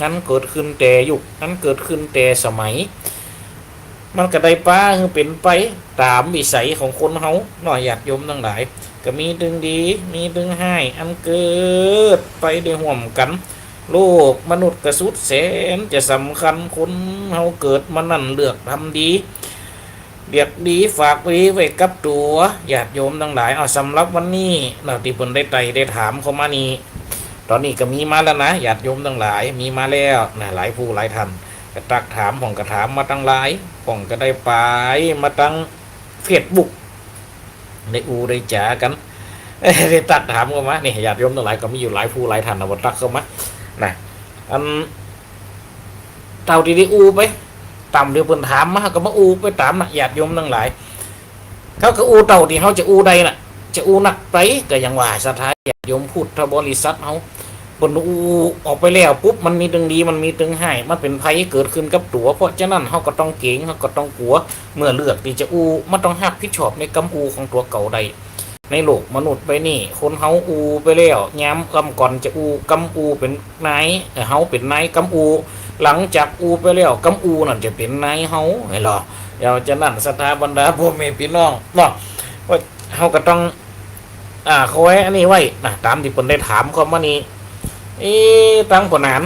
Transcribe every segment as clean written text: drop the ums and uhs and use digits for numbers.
นั้นเกิดขึ้นแต่ยุคนั้นเกิดขึ้นแต่สมัยมันก็ได้ป้าคือเป็นไปตามวิสัยของคนเฮาหน่อยญาติโยมทั้งหลายก็มีดึงดีมีดึงให้อันเกิดไปได้ห่วมกันโลกมนุษย์กระสุดแสนจะสำคัญคนเฮาเกิดมานั่นเลือกทำดีเรียกดีฝากไว้กับตัวญาติโยมทั้งหลายเอาสำหรับวันนี้เราที่เพิ่นได้ไต่ได้ถามเข้ามานี่ตอนนี้ก็มีมาแล้วนะญาติโยมทั้งหลายมีมาแล้วนะหลายผู้หลายท่านก็ตักถามผมก็ถามมาตั้งหลายผมก็ได้ไปมาตั้งเฟซบุ๊กได้ได้จ๋ากันได้ตักถามเข้ามานี่ญาติโยมทั้งหลายก็มีอยู่หลายผู้หลายท่านนะบ่ตักเข้ามานะอันเต่าที่ได้ไปต่ำเดี๋ยวเพิ่นถามมาก็มาไปตามนะญาติโยมทั้งหลายเขาก็เต่าที่เขาจะใดน่ะจะนักไปก็ยังว่าสถานญาติโยมพูดถ้าบริษัทเขาบนออกไปแล้วปุ๊บมันมีตึงดีมันมีตึงให้มันเป็นภัยเกิดขึ้นกับตัวเพราะฉะนั้นเขาก็ต้องเก่งเขาก็ต้องกลัวเมื่อเลือกที่จะมันต้องรับผิดชอบในกำของตัวเก่าใดในโลกมนุษย์ไปนี่คนเขาไปแล้วย้ำกำก่อนจะกำเป็นนายเขาเป็นนายกำหลังจากไปแล้วกำนั่นจะเป็นนายเขาไอ้หรอเราจะนั่นสถาบันดาพ่อแม่พี่น้องเนาะว่าเขาก็ต้องเขาไว้อันนี้ไว้นะตามที่ผมได้ถามเขามานี่ตั้งปนาน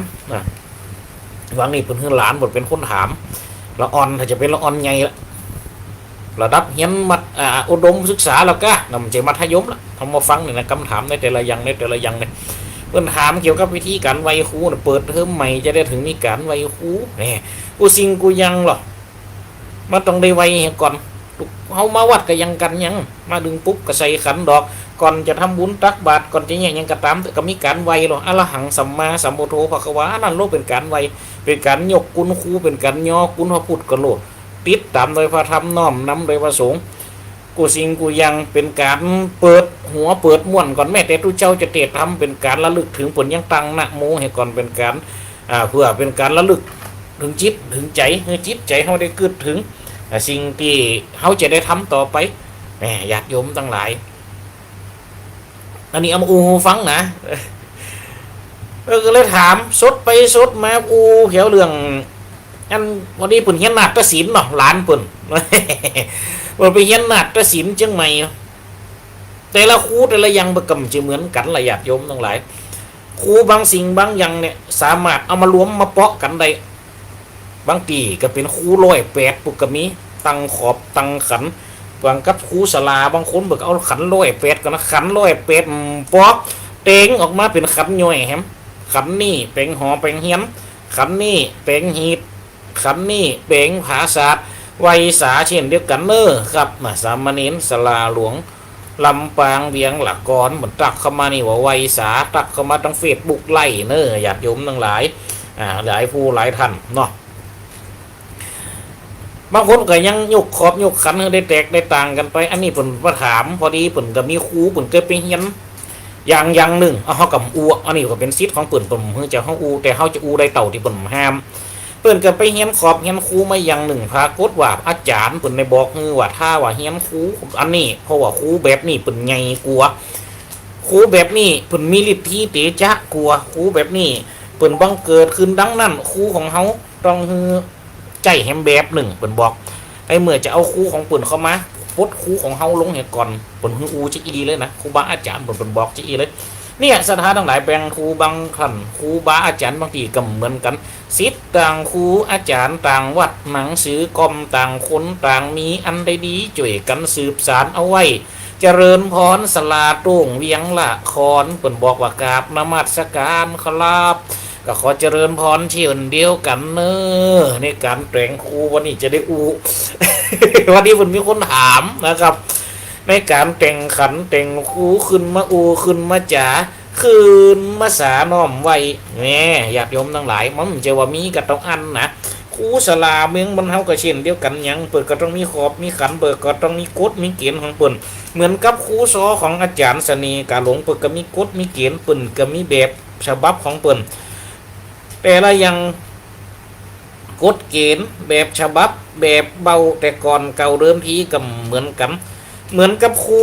หวังนี่เป็นหลานบทเป็นคนถามละอ่อนถ้าจะเป็นละอ่อนใหญ่ละระดับเฮียนมัดอุดมศึกษาแล้วก็นำใจมัธยมละทำมาฟังเนี่ยนะคำถามในแต่ละอย่างเนี่ยเพื่อนถามเกี่ยวกับวิธีการไวยครูเปิดเทอมใหม่จะได้ถึงมีการไวยครูเนี่ยกูสิ่งกูยังหรอมาต้องได้ไวก่อนเขามาวัดก็ยังกันยังมาดึงปุ๊บก็ใส่ขันดอกก่อนจะทำบุญตักบาตรก่อนจะยังกระตามก็มีการไวหรออรหังสัมมาสัมพุทโธภควานั่นโลกเป็นการไวเป็นการยกกุณครูเป็นการย่อกุณพระพุทธกโลดติดตามโดยพระธรรมน้อมนำโดยพระสงฆ์กูสิ่งกูยังเป็นการเปิดหัวเปิดม้วนก่อนแม่แต่ทุเจ้าจะเตะทำเป็นการระลึกถึงผลยังตังนะโมให้ก่อนเป็นการเพื่อเป็นการระลึกถึงจิตถึงใจให้จิตใจเขาได้เกิดถึงสิ่งที่เขาจะได้ทำต่อไปแหมญาติโยมทั้งหลายอันนี้เอามาฟังนะก็เลยถามสดไปสดมาเขียวเรื่องอันวันนี้ปุ่นเฮียนนาฏศิลป์เนาะหลานปุ่นปุ่นไปเฮียนนาฏศิลป์จังใหม่แต่ละครูแต่ละอย่างประกำจะเหมือนกันญาติโยมทั้งหลายครูบางสิ่งบางอย่างเนี่ยสามารถเอามารวมมาเปาะกันได้บางทีก็เป็นครู108ปุกกะมีตั้งขอบตั้งขันบางกับครูสลาบางคนบอกเอาขัน108กันนะขัน108ปอกเต็งออกมาเป็นขันย่อยแฮมขันนี่เป็นหอเป็นเฮียนขันนี่เป็นหีดขันนี่เป็นภาษาไวยสาเช่นเดียวกันเนอครับมาสามเณรสลาหลวงลำปางเวียงหลักกรเหมือนตักเข้ามานี่ว่าไวยสาตักเข้ามาตั้งเฟซบุ๊กไล่เนอญาติโยมทั้งหลายหลายผู้หลายท่านเนาะบางคนก็ยังยกขอบยกขันได้แตกได้ต่างกันไปอันนี้ผมมาถามพอดีผมก็มีครูผมก็ไปเฮียนอย่างหนึ่งเขากับอันนี้ก็เป็นซิทของเปิ่นผมเพื่อจะเขาแต่เขาจะได้เต่าที่ผมห้ามเปิ่นก็ไปเฮียนขอบเฮียนครูมาอย่างหนึ่งพากฏว่าอาจารย์เปิ่นในบอกว่าถ้าว่าเฮียนครูอันนี้เพราะว่าครูแบบนี้เปิ่นไงกลัวครูแบบนี้เปิ่นมีฤทธิ์เตจะกลัวครูแบบนี้เปิ่นบังเกิดขึ้นดังนั้นครูของเขาต้องใจแฮมแบบหนึ่งเปิ่นบอกไอ้เมื่อจะเอาครูของเปิ่นเข้ามาพดครูของเฮาลงเหตุก่อนเปิ่นจะเลยนะครูบาอาจารย์เปิ่นบอกจะเลยเนี่ยสถานทั้งหลายแบ่งครูบางขันครูบาอาจารย์บางทีก็เหมือนกันศิษย์ต่างครูอาจารย์ต่างวัดหนังสือกรมต่างคนต่างมีอันใดดีช่วยกันสืบสานเอาไว้เจริญพรสลาโต้งเวียงละครเปิ่นบอกว่ากราบนมัสการครับก็ขอเจริญพรเช่นเดียวกันเนอในการแต่งครูวันนี้จะได้วันนี้ผมมีคนถามนะครับในการแต่งขันแต่งครูขึ้นมาขึ้นมาจ๋าขึ้นมาสาน้อมไว้เนี่ยญาติโยมทั้งหลายมันจะว่ามีกับต้องอันนะครูสลาเมืองบรรเทาก็เช่นเดียวกันยังเปิดก็ต้องมีขอบมีขันเปิดก็ต้องมีกฎมีเกณฑ์ของเปิ่นเหมือนกับครูซอของอาจารย์สนีกาหลงเปิดก็มีกฎมีเกณฑ์เปิ่นก็มีแบบฉบับของเปิ่นแต่ละยังกฎเกณฑ์แบบฉบับแบบเบาแต่ก่อนเก่าเดิมทีก็เหมือนกันเหมือนกับครู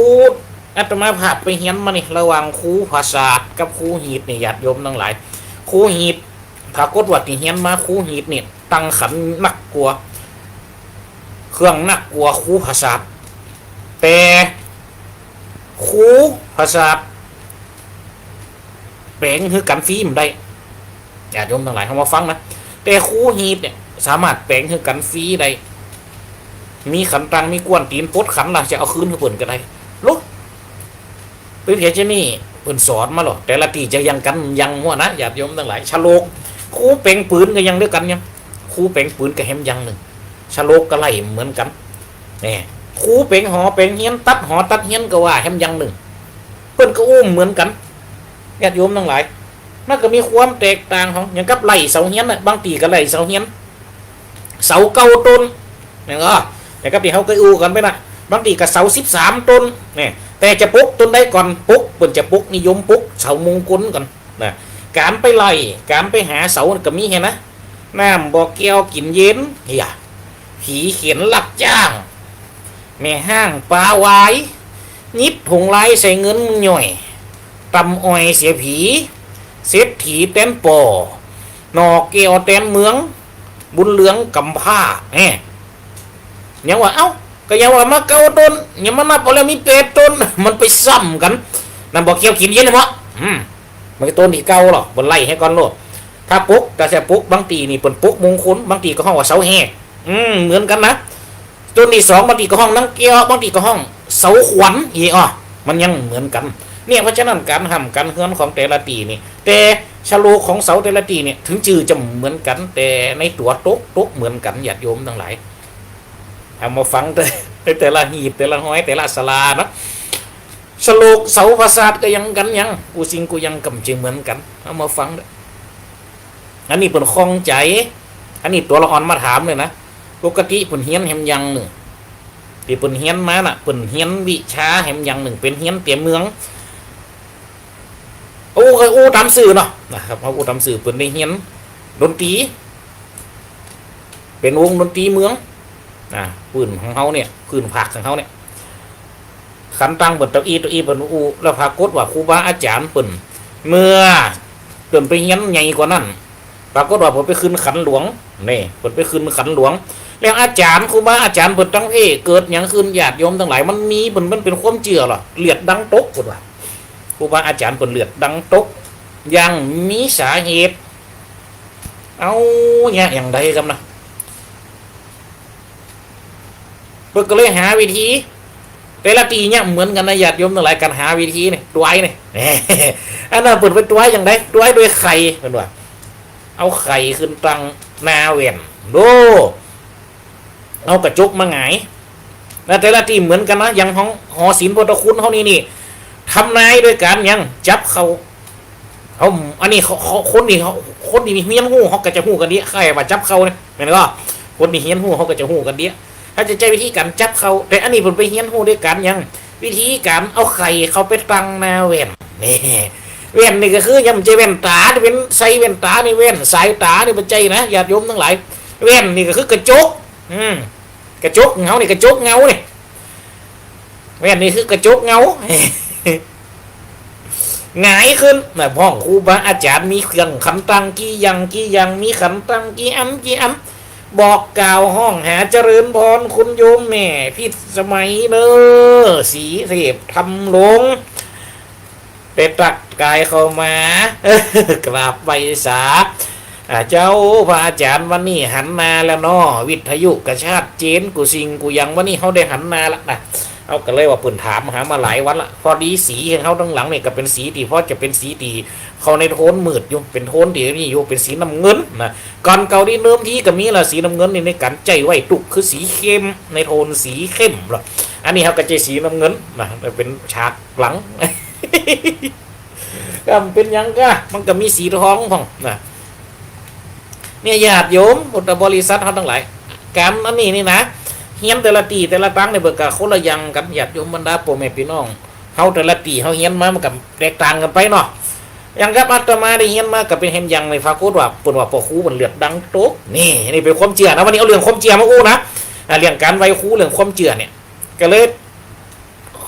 อาตมาภาพไปเฮียนมานี่ระหว่างครูภาษากับครูหีดนี่ญาติโยมทั้งหลายครูหีด ปรากฏว่าที่เฮียนมาครูหีดเนี่ยตั้งขันหนักกลัวเครื่องหนักกลัวครูภาษาแต่ครูภาษาแปลงคือกันฟรีมได้ญาติโยมทั้งหลายเข้ามาฟังนะแต่ครูหีดเนี่ยสามารถแปลงคือกันฟรีได้มีขันตังมีกวนตีนปดขันล่ะจะเอาคืนให้เพิ่นก็ได้ลุกเป็นเพียงแค่นี้เพิ่นสอนมาหรอกแต่ละตีจะยังกันยังหัวนะญาติโยมทั้งหลายฉลกครูแปลงปืนก็ยังด้วยกันยังครูแปลงปืนก็แฮมยังหนึ่งฉลกก็ไล่เหมือนกันนี่ครูแปลงหอแปลงเฮียนตัดหอตัดเฮียนก็ว่าแฮมยังหนึ่งเพิ่นก็อุ้มเหมือนกันญาติโยมทั้งหลายมันก็มีความแตกต่างของอย่างกับไล่เสาเฮียนน่ะบางตีก็ไล่เสาเฮียนเสาเก้าต้นนี่ก็แต่ก็ที่เขาเคยอู้กันไปนะบางทีก็เสา13 ต้นเนี่ยแต่จะปุ๊กต้นได้ก่อนปุ๊กเปิ่นจะปุ๊กนิยมปุ๊กเสามงคลก่อนนะการไปไล่การไปหาเสาก็มีเห็นนะน้ำบ่อแก้วกินเย็นเฮียผีเขียนหลับจ้างแม่ห้างปลาวายยิบถุงลายใส่เงินหน่อยตำอ้อยเสียผีเศรษฐีเต้นปอนอแก้วเต้นเมืองบุญเหลืองกำผ้าเนี่ยยังว่าเอ้าก็ยังว่ามาเก้าต้นยังมานับเอาแล้วมี8 ต้นมันไปซ้ำกันนั่นบอกเกี่ยวกินเย็นเลยมั้งมันก็ต้นที่เก่าหรอกบนไล่ให้ก่อนโลดถ้าปุ๊กก็จะปุ๊กบางตีนี่เป็นปุ๊กมงคลบางตีก็ห้องว่าเสาแหกเหมือนกันนะต้นที่2บางตีก็ห้องนังเกี้ยวบางตีก็ห้องเสาขวัญอีกมันยังเหมือนกันเนี่ยเพราะฉะนั้นการทำการเฮือนของแต่ละตีนี่แต่ชะโลของเสาแต่ละตีเนี่ยถึงจื่อจะเหมือนกันแต่ในตัวตุ๊กเหมือนกันญาติโยมทั้งหลายเอามาฟังแต่ละหีบแต่ละห้อยแต่ละสลานะสโลกเสาปราสาทก็ยังกันยังกูสิงกูยังกำจึงเหมือนกันเอามาฟังอันนี้เป็นคล้องใจอันนี้ตัวละอ่อนมาถามเลยนะปกติเป็นเฮียนแหมยังหนึ่งที่เป็นเฮียนมาน่ะเป็นเฮียนวิชาแหมยังหนึ่งเป็นเฮียนเตรียมเมืองโอ้ทำสื่อเนาะนะครับเอาทำสื่อเป็นในเฮียนดนตรีเป็นวงดนตรีเมืองปืนของเขาเนี่ยปืนผักของเขาเนี่ยขันตั้งบนเก้าอี้บนแล้วพากฏว่าครูบาอาจารย์ปืนเมื่อเดินไปเฮียนใหญ่กว่านั้นปรากฏว่าผมไปขึ้นขันหลวงนี่ผมไปขึ้นขันหลวงแล้วอาจารย์ครูบาอาจารย์ปืนตั้งเกิดอย่างขึ้นญาติโยมทั้งหลายมันมีมันเป็นความเชื่อหรอเลือดดังตกปืนว่าครูบาอาจารย์ปืนเลือดดังตกยังมีสาเหตุเอาเนี่ยอย่างใดกันนะเพื่อก็เลยหาวิธีแต่ละตีเนี่ยเหมือนกันนะญาติโยมทั้งหลายการหาวิธีเนี่ยตัวไอ้เนี่ยอันนั้นเปิดเป็นตัวอย่างไรตัวไอ้ด้วยไข่เป็นว่าเอาไข่ขึ้นตังนาเวียนดูเอากระจกมาหงายแล้วแต่ละตีเหมือนกันนะอย่างของหอศิลป์พุทธคุณเขานี่ทำนายด้วยกันยังจับเขาอันนี้เขาคนนี่เฮียนหูเขาก็จะหูกันเดี้ยใครมาจับเขาเนี่ยเห็นก็คนนี่เฮียนหูเขาก็จะหูกันเดี้ยถ้าจะใช้วิธีการจับเขาแต่อันนี้ผมไปเฮียนหูด้วยกันยังวิธีการเอาไข่เขาไปตั้งนาเว่นนี่เว่นนี่ก็คือยังไม่ใช่เว่นตาที่เป็นใส่เว่นตานี่เว่นสายตานี่เป็นใจนะญาติโยมทั้งหลายเว่นนี่ก็คือกระจกกระจกเงานี่กระจกเงาเนี่ยเว่นนี่คือกระจกเงาหงายขึ้นนะพ่อครูบาอาจารย์มีเครื่องขันตังกี่ยังมีขันตังกี่อันบอกกล่าวห้องหาเจริญพรคุณโยมแม่พิษสมัยเด้อสีเทพทำลงไปตักกายเข้ามากราบใบสาเจ้าพระอาจารย์วันนี้หันมาแล้วเนาะวิทยุกระชาติเจนกูสิงกูยังวันนี้เขาได้หันมาแล้วนะเอาก็เลยว่าปุ่นถามหามาหลายวันละพอดีสีเขาตั้งหลังเนี่ยก็เป็นสีตีเพราะจะเป็นสีตีเขาในโทนมืดอยู่เป็นโทนที่นี่อยู่เป็นสีน้ำเงินนะก่อนเก่าที่เริ่มที่ก็มีละสีน้ำเงินในการใจไว้ตุกคือสีเข้มในโทนสีเข้มหรออันนี้เขาก็ใจสีน้ำเงินนะเป็นฉากหลังก็เป็นยังก็มันก็มีสีทองของนะเนี่ยญาติโยมพุทธบริษัทเขาทั้งหลายการอันนี้นี่นะเฮียนแต่ละตีแต่ละตั้งในเบิกกับคนละยังกันญาติโยมบรรดาพ่อแม่พี่น้องเขาแต่ละตีเขาเฮียนมามันกับแตกต่างกันไปเนาะอย่างกับอาตมาได้เฮียนมากับเป็นเฮมยังในฟาโคตว่าปนว่าปอคูมันเลือดดังโต๊ะนี่เป็นความเจือนะวันนี้เอาเรื่องความเจือมาอู้นะเรื่องการไว้คูเรื่องความเจือเนี่ยก็เลย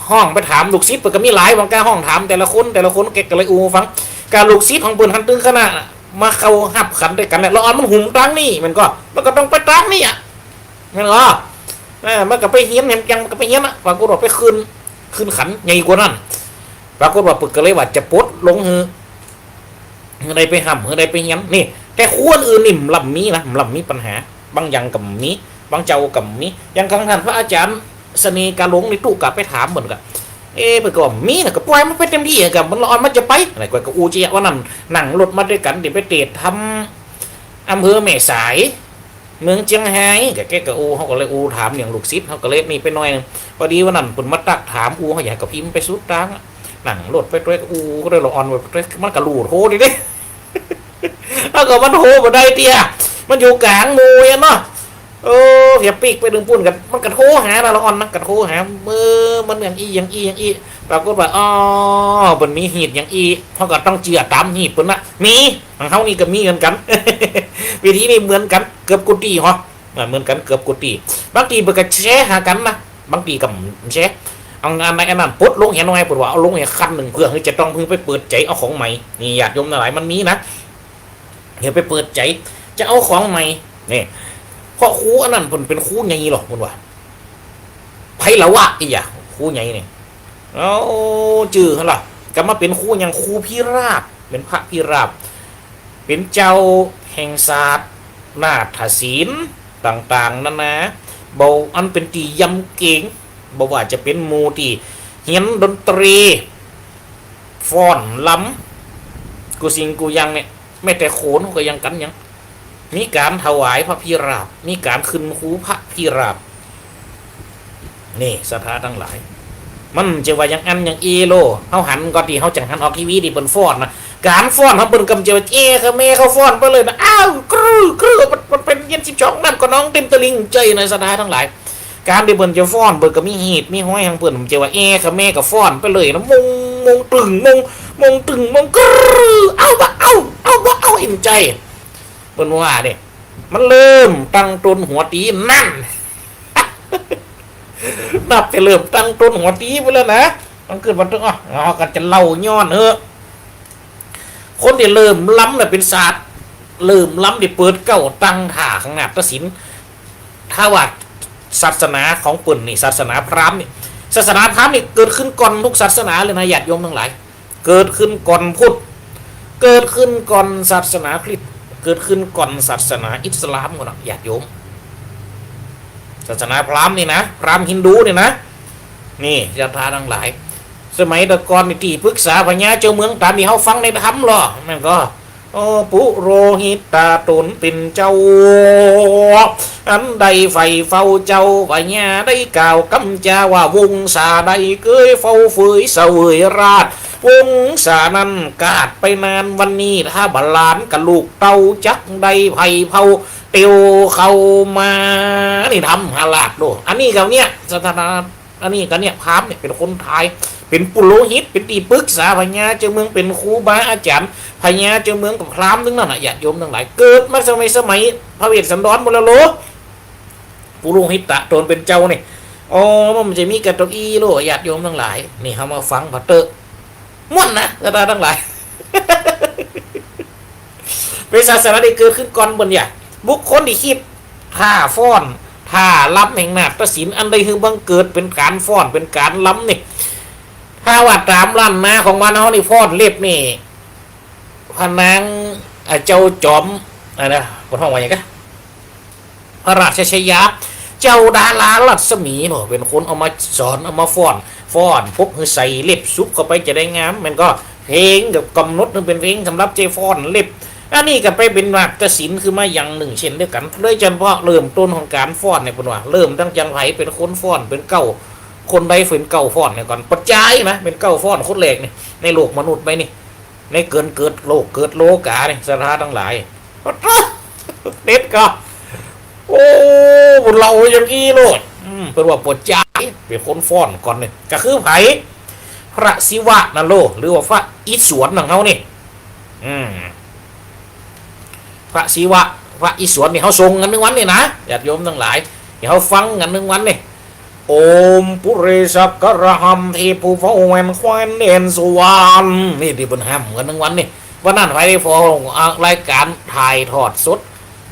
ห้องไปถามลูกศิษย์เปิดก็มีหลายบางการห้องถามแต่ละคนแกก็เลยอู้ฟังการลูกศิษย์ของเปิดหันตึงขนาด มาเข้าหับขันด้วยกันเนี่ยละอ่อนมันหุ่มตั้งนี่มันก็ต้องไปตั้งนี่อ่ะมันก็มันก็ไปเฮี้ยนยังมันก็ไปเฮี้ยนอ่ะปรากฏว่าไปขึ้นขันใหญ่กว่านั้นปรากฏว่าปึกก็เลยว่าจะปลดลงหือได้ไปห้ำได้ไปเฮี้ยนนี่แต่ควรอื่นนี่ลำมีนะลำมีปัญหาบางอย่างกับมีบางเจ้ากับมีอย่างครั้งท่านพระอาจารย์เสน่ห์กาหลงในตู้กับไปถามเหมือนกันเพื่อก็มีนะก็ปล่อยมันไปเต็มที่กับมันร้อนมันจะไปอะไรก็อูเจียว่านั่นหนังรถมาด้วยกันเดี๋ยวไปเตะทำอำเภอแม่สายเมืองเชียงไฮ้แกก็อูเขาก็เลยอูถามอย่างลูกศิษย์เขาก็เลยนี่ไปหน่อยนึงพอดีว่านั่นปุ่นมาตักถามอูเขาอยากกับพิมพ์ไปสุดตังหนังรถไปด้วยอูก็เลยร้อนไปมันกระลูดโหดิเด้ถ้าเกิดมันโหมาได้เตี้ยมันอยู่กลางมูยเนาะเสียปีกไปดึงปุ่นกันมันกระโถหาละอ่อนนะกระโถหามันอย่างอีปรากฏว่าบนมีหีดอย่างอีเขาก็ต้องเจือตามหีดปุ่นนะมีของเขานี่ก็มีเหมือนกันวิธีนี้เหมือนกันเกือบกุฏิเหรอเหมือนกันเกือบกุฏิบางทีเปิดกระแชหากันนะบางทีกับแชเอางานในอันนั้นปดลงเห็นหน่อยปดว่าเอาลงเห็นคันหนึ่งเพื่อให้จะต้องเพิ่งไปเปิดใจเอาของใหม่นี่ญาติโยมหลายมันมีนะเดี๋ยวไปเปิดใจจะเอาของใหม่นี่เพราะครูอันนั้นผลเป็นครูใหญ่หรอกคุณว่าไพละวะอีอย่าครูใหญ่เนี่ยเอาจื่อเขาล่ะก็มาเป็นครูอย่างครูพิราบเป็นพระพิราบเป็นเจ้าแห่งศาสตร์นาฏศิลป์ต่างๆนั่นนะเบาอันเป็นตียำเก่งบอกว่าจะเป็นมูตีเฮียนดนตรีฟ้อนล้ำกูสิงกูยังเนี่ยไม่แต่โขนก็ยังกันยังมีการถวายพระพิราบมีการขึ้นคูพระพิราบนี่สถาทั้งหลายมันจะว่าอย่างอันอย่างโลเขาหันก่อนที่เขาจังหันออกทีวีดิบนฟ้อนนะการฟ้อนเขาเป็นกำเจียวเขาเมเขาฟ้อนไปเลยนะอ้าวกรื้อมันเป็นเย็น12นั่นก็น้องเต็มตะลิงใจในสถาทั้งหลายการที่เบิ่นจะฟ้อนเบิ่นก็มีหีดมีห้อยทางเพิ่นผมจะว่าเขาเมก็ฟ้อนไปเลยนะมงตึงมงกรื้อเอาอิ่มใจเพิ่นว่าเนี่ยมันเริ่มตั้งต้นหัวตีนั่นนับไปเริ่มตั้งต้นหัวตีไปแล้วนะมันเกิดวันตึงเรากันจะเล่าย้อนคนที่เริ่มล้ำเนี่ยเป็นศาสตร์เริ่มล้ำที่เปิดเก้าตั้งท่าข้างหน้าตัดสินถ้าว่าศาสนาของปุ่นนี่ศาสนาพราหมณ์นี่ศาสนาพราหมณ์นี่เกิดขึ้นก่อนทุกศาสนาเลยนะญาติโยมทั้งหลายเกิดขึ้นก่อนพุทธเกิดขึ้นก่อนศาสนาคริสต์เกิดขึ้นก่อนศาสนาอิสลามก่อนญาติโยมศาสนาพราหมณ์นี่นะพราหมณ์ฮินดูนี่นะนี่ญาติทั้งหลายสมัยตะกอนนี่ที่ปรึกษาพญาเจ้าเมืองตามที่เขาฟังในธรรมหรอมันก็ปุโรหิตาตนเป็นเจ้าอันใดไฟเฝ้าเจ้าพญาได้กล่าวกำจาว่าวงศาใดเกยเฝ้าฝืยเสวยราชวงศานั้นกาดไปนานวันนี้ถ้าบาลานกับลูกเต้าจักใดไผ่เผาเตียวเข้ามานี่ทำฮาลาดโดอันนี้กับเนี้ยสถานะอันนี้กับเนี้ยพามเนี่ยเป็นคนไทยเป็นปุโรหิตเป็นตีปรึกษาพญาเจ้าเมืองเป็นครูบาอาจารย์พญาเจ้าเมืองกับพราหมณ์ทั้งนั้นน่ะญาติโยมทั้งหลายเกิดมาสมัยพระเวสสันดรหมดแล้วโลปุโรหิตะตนเป็นเจ้าเนี่ยมันจะมีกระตุกโลญาติโยมทั้งหลายนี่เขามาฟังพระเตอม่วนนะกระตาทั้งหลายเป็นศาสนาที่เกิดขึ้นก่อนบนอย่างบุคคลที่คิดท่าฟ้อนท่าล้ำแห่งนาฏศิลป์อันใดคือบังเกิดเป็นการฟ้อนเป็นการล้ำนี่ถ้าว่าตามล้านนาของมันเขานี่ฟ้อนเล็บนี่พนางเจ้าจอมอะไรนะบนห้องว่าอย่างไรพระราชชยาเจ้าดาราลัศมีเนาะเป็นคนเอามาสอนเอามาฟ้อนปุ๊บคือใส่เล็บซุปเข้าไปจะได้งามมันก็เพลงกับกำหนดนึงเป็นเพลงสำหรับเจฟ้อนเล็บอันนี้ก็ไปเป็นนาฏศิลป์คือมาอย่างหนึ่งเช่นเดียวกันโดยเฉพาะเริ่มต้นของการฟ้อนเนี่ยเป็นว่าเริ่มตั้งจังไผเป็นคนฟ้อนเป็นเก้าคนใดฝืนเก้าฟ้อนเนี่ยก่อนปัจจัยนะเป็นเก้าฟ้อนคนแรกนี่ในโลกมนุษย์ไปนี่ในเกิดโลกเกิดโลกาเนี่ยสถาทั้งหลายเด็ดก็โอ้เราอย่างนี้โลดเป็นว่าปัจจัยเป็นคนฟ้อนก่อนเนี่ยก็คือไผพระศิวะนั่นโลหรือว่าพระอิศวรของเขานี่พระศิวะพระอิศวรนี่เขาทรงกันหนึ่งวันนี่นะญาติโยมทั้งหลายเดี๋ยวเขาฟังกันหนึ่งวันนี่โอมปุเรศักระหัมเทพูฟ้าแวนควานเดนสวรรค์นี่ที่บนห้ามกันหนึ่งวันนี่ วันนั้นไฟได้พอรายการถ่ายทอดสด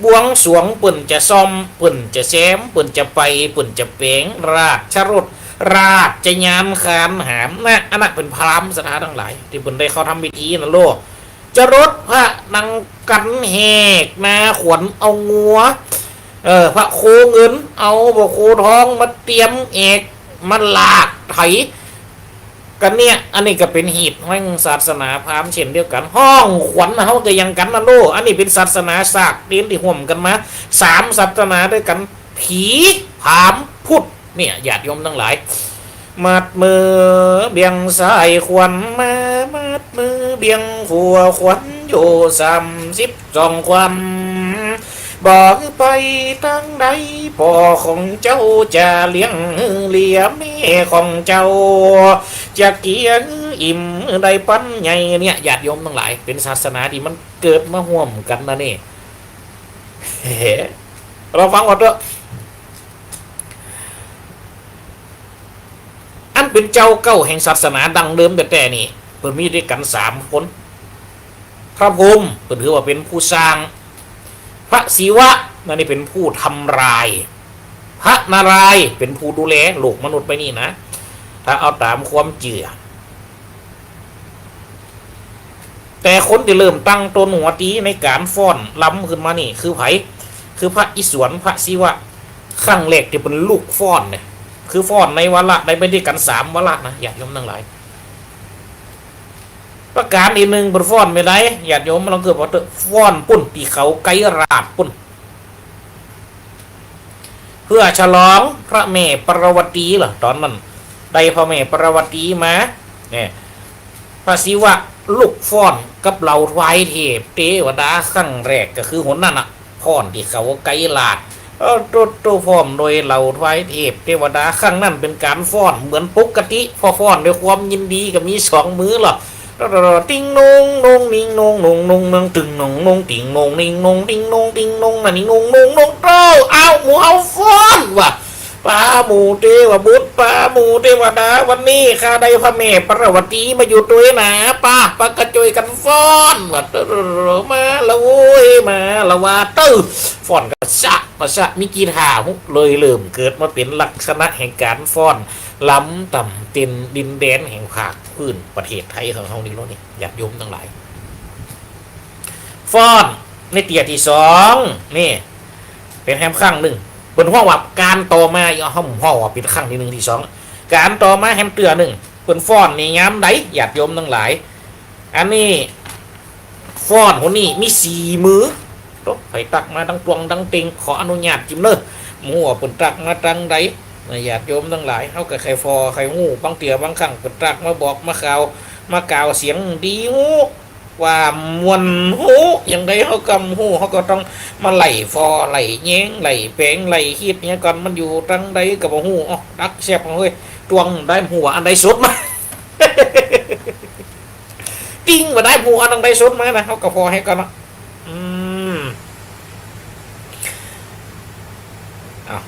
บวงสรวงปุ่นจะซ่อมปุ่นจะแซมปุ่นจะไปปุ่นจะเปงราชรถราชยานคานหามนะอันนั้นเป็นพราหมณ์สถานทั้งหลายที่ปุ่นได้เขาทำพิธีนะโลกจะรถพระนังกันแหกนาขวัญเอางัวพระโคเงินเอาพระโคทองมาเตรียมเอกมาลากไถกันเนี่ยอันนี้ก็เป็นหีบแห่งศาสนาพราหมณ์เช่นเดียวกันห้องขวัญเขาก็ยังกันนะโลอันนี้เป็นศาสนาศาสตร์เรียนที่ห่วมกันมา3ศาสนาด้วยกันผีพราหมณ์พุทธเนี่ยญาติโยมทั้งหลายมัดมือเบียงสายขวัญมามัดมือเบียงหัวขวัญอยู่32ขวัญบอกไปตั้งใดพ่อของเจ้าจะเลี้ยงเลี้ยแม่ของเจ้าจะเกียงอิ่มได้ปั้นใหญ่เนี่ยญาติโยมทั้งหลายเป็นศาสนาที่มันเกิดมาห่วมกันนะนี่เราฟังก่อนเถอะอันเป็นเจ้าเก้าแห่งศาสนาดังเดิมแต่นี่เพิ่นมีด้วยกัน3คนพระพรหมเพิ่นถือว่าเป็นผู้สร้างพระศิวะนั่นนี่เป็นผู้ทำลายพระนารายณ์เป็นผู้ดูแลโลกมนุษย์ไปนี่นะถ้าเอาตามความเจือแต่คนที่เริ่มตั้งตนหัวตีในการฟ้อนล้ำขึ้นมานี่คือไผคือพระอิศวรพระศิวะครั้งแรกที่เป็นลูกฟ้อนเนี่ยคือฟ้อนในวาระได้ไปด้วยกัน3วาระนะญาติโยมทั้งหลายประการอีกหนึ่งเป็นฟ้อนไม่ได้ญาติโยมเราเกิดว่าฟ้อนปุ่นตีเขาไกราดปุ่นเพื่อฉลองพระแม่ปรวตีเหรอตอนนั้นได้พระแม่ปรวตีมาเนี่ยพระศิวะลูกฟ้อนกับเหล่าทวายเทพเทวดาครั้งแรกก็คือหนนั่นอ่ะฟ้อนที่เขาไกลาดตัวฟ้อนโดยเหล่าทวายเทพเทวดาครั้งนั้นเป็นการฟ้อนเหมือนปกติพอฟ้อนด้วยความยินดีก็มี2มือหรอติงนงนงนิงนงนงนงนงตึงนงนงติงนงนิงนงติงนงติงนงนั่นนิงนงนงนงโตเอาหมูเอาฟ้อนว่ะปลาหมูเทวบุตรปลาหมูเทวดาวันนี้ข้าได้พระแม่ปรวตีมาอยู่ตัวหนาป้าปากระจอยกันฟ้อนว่ะมาละโว้ยมาละว่าตื้อฟ้อนกระชะมิกีท่าเลยเริ่มเกิดมาเป็นลักษณะแห่งการฟ้อนล้ำต่ำเต็นดินแดนแห่งภาคพื้นประเทศไทยของเรานี่แล้วนี่ญาติโยมทั้งหลายฟ้อนในเตียที่2นี่เป็นแฮมข้างหนึ่งบนห้องว่าการต่อมาอีกห้องว่าเป็นข้างที่1ที่2การต่อมาแฮมเตือหนึ่งเป็นฟ้อนในย้ำใดญาติโยมทั้งหลายอันนี้ฟ้อนคนนี้มี4มือต้องไปตักมาตั้งตวงตั้งติงขออนุญาตจิ้มเนอะหมูว่าเป็นตักมาตั้งใดญาติโยมทั้งหลายเขากับใครฟอใครหูบางเตียบางครั้งเป็นตักมาบอกมากล่าวเสียงดีหูว่ามวนหูอย่างใดเขากำหูเขาก็ต้องมาไหลฟอไหลแย้งไหลแปงไหลคิดเนี่ยก่อนมันอยู่ตั้งใดกับหูอ๋อดักแซ่บเฮ้ยตวงได้หัวอันใดสุดมาติ้งมาได้หัวอันใดสุดมานะเขาก็พอให้ก่อนนะ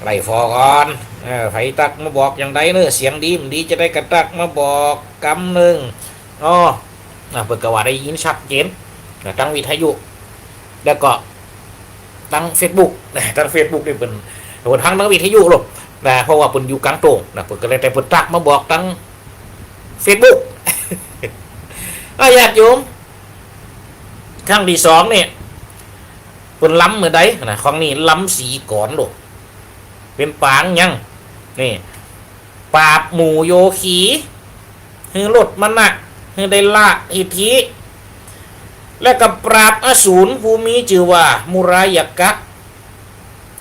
ไหลฟอก่อนไผตักมาบอกอย่างใดเนอะเสียงดีมันดีจะได้กระตักมาบอกกำหนึ่งเปิดกระว่าได้ยินชัดเจนตั้งวิทยุแล้วก็ตั้งเฟซบุ๊กตั้งเฟซบุ๊กนี่เป็นทั้งวิทยุหรอกนะเพราะว่าเป็นอยู่กลางโต่งนะเปิดก็เลยแต่เปิดตักมาบอกตั้งเฟซบุ๊กญาติโยมครั้งที่2เนี่ยเป็นล้ำเมื่อใดนะครั้งนี้ล้ำสีก่อนหรอกเป็นปางยังนี่ปราบหมู่โยคีคือลดมันนะคือได้ละอิทธิและกับปราบอสูรภูมิชื่อว่ามุรายกะ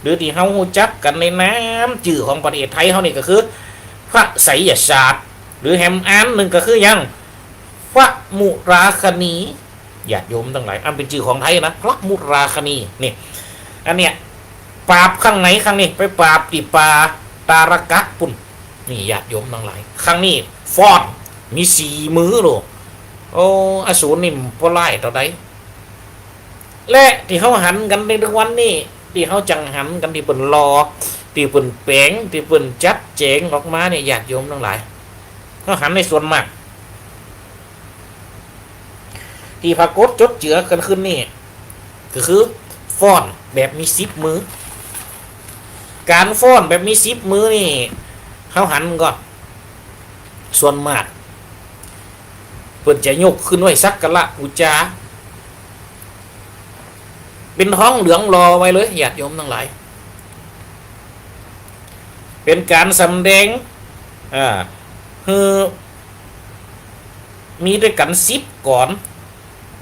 หรือที่เฮาฮู้จักกันในน้ำชื่อของประเทศไทยเฮานี่ก็คือพระไสยศาสตร์หรือแฮมอันหนึ่งก็คือยังพระมุราคณีญาติโยมทั้งหลายอันเป็นชื่อของไทยนะพระมุราคณีนี่อันเนี้ยปราบข้างไหนข้างนี้ไปปราบติปาตารกะปุ่นนี่ญาติโยมทั้งหลายข้างนี้ฟอดมี4มือหรอโอ้อสูรนี่พอไล่ต่อใดและที่เขาหันกันในวันนี้ที่เขาจังหันกันที่เป็นรอที่เป็นแปลงที่เป็นจัดเจงออกมาเนี่ยญาติโยมทั้งหลายเขาหันในส่วนมาก ที่ปรากฏจดเจือกันขึ้นนี่ก็คือฟ้อนแบบมี10 มือการฟ้อนแบบมี10 มือนี่เขาหันก่อนส่วนมากเพิ่นจะยกขึ้นไว้สักการะบูชาเป็นท้องเหลืองรอไว้เลยญาติโยมทั้งหลายเป็นการสำแดงคือมีด้วยกัน10 ก่อน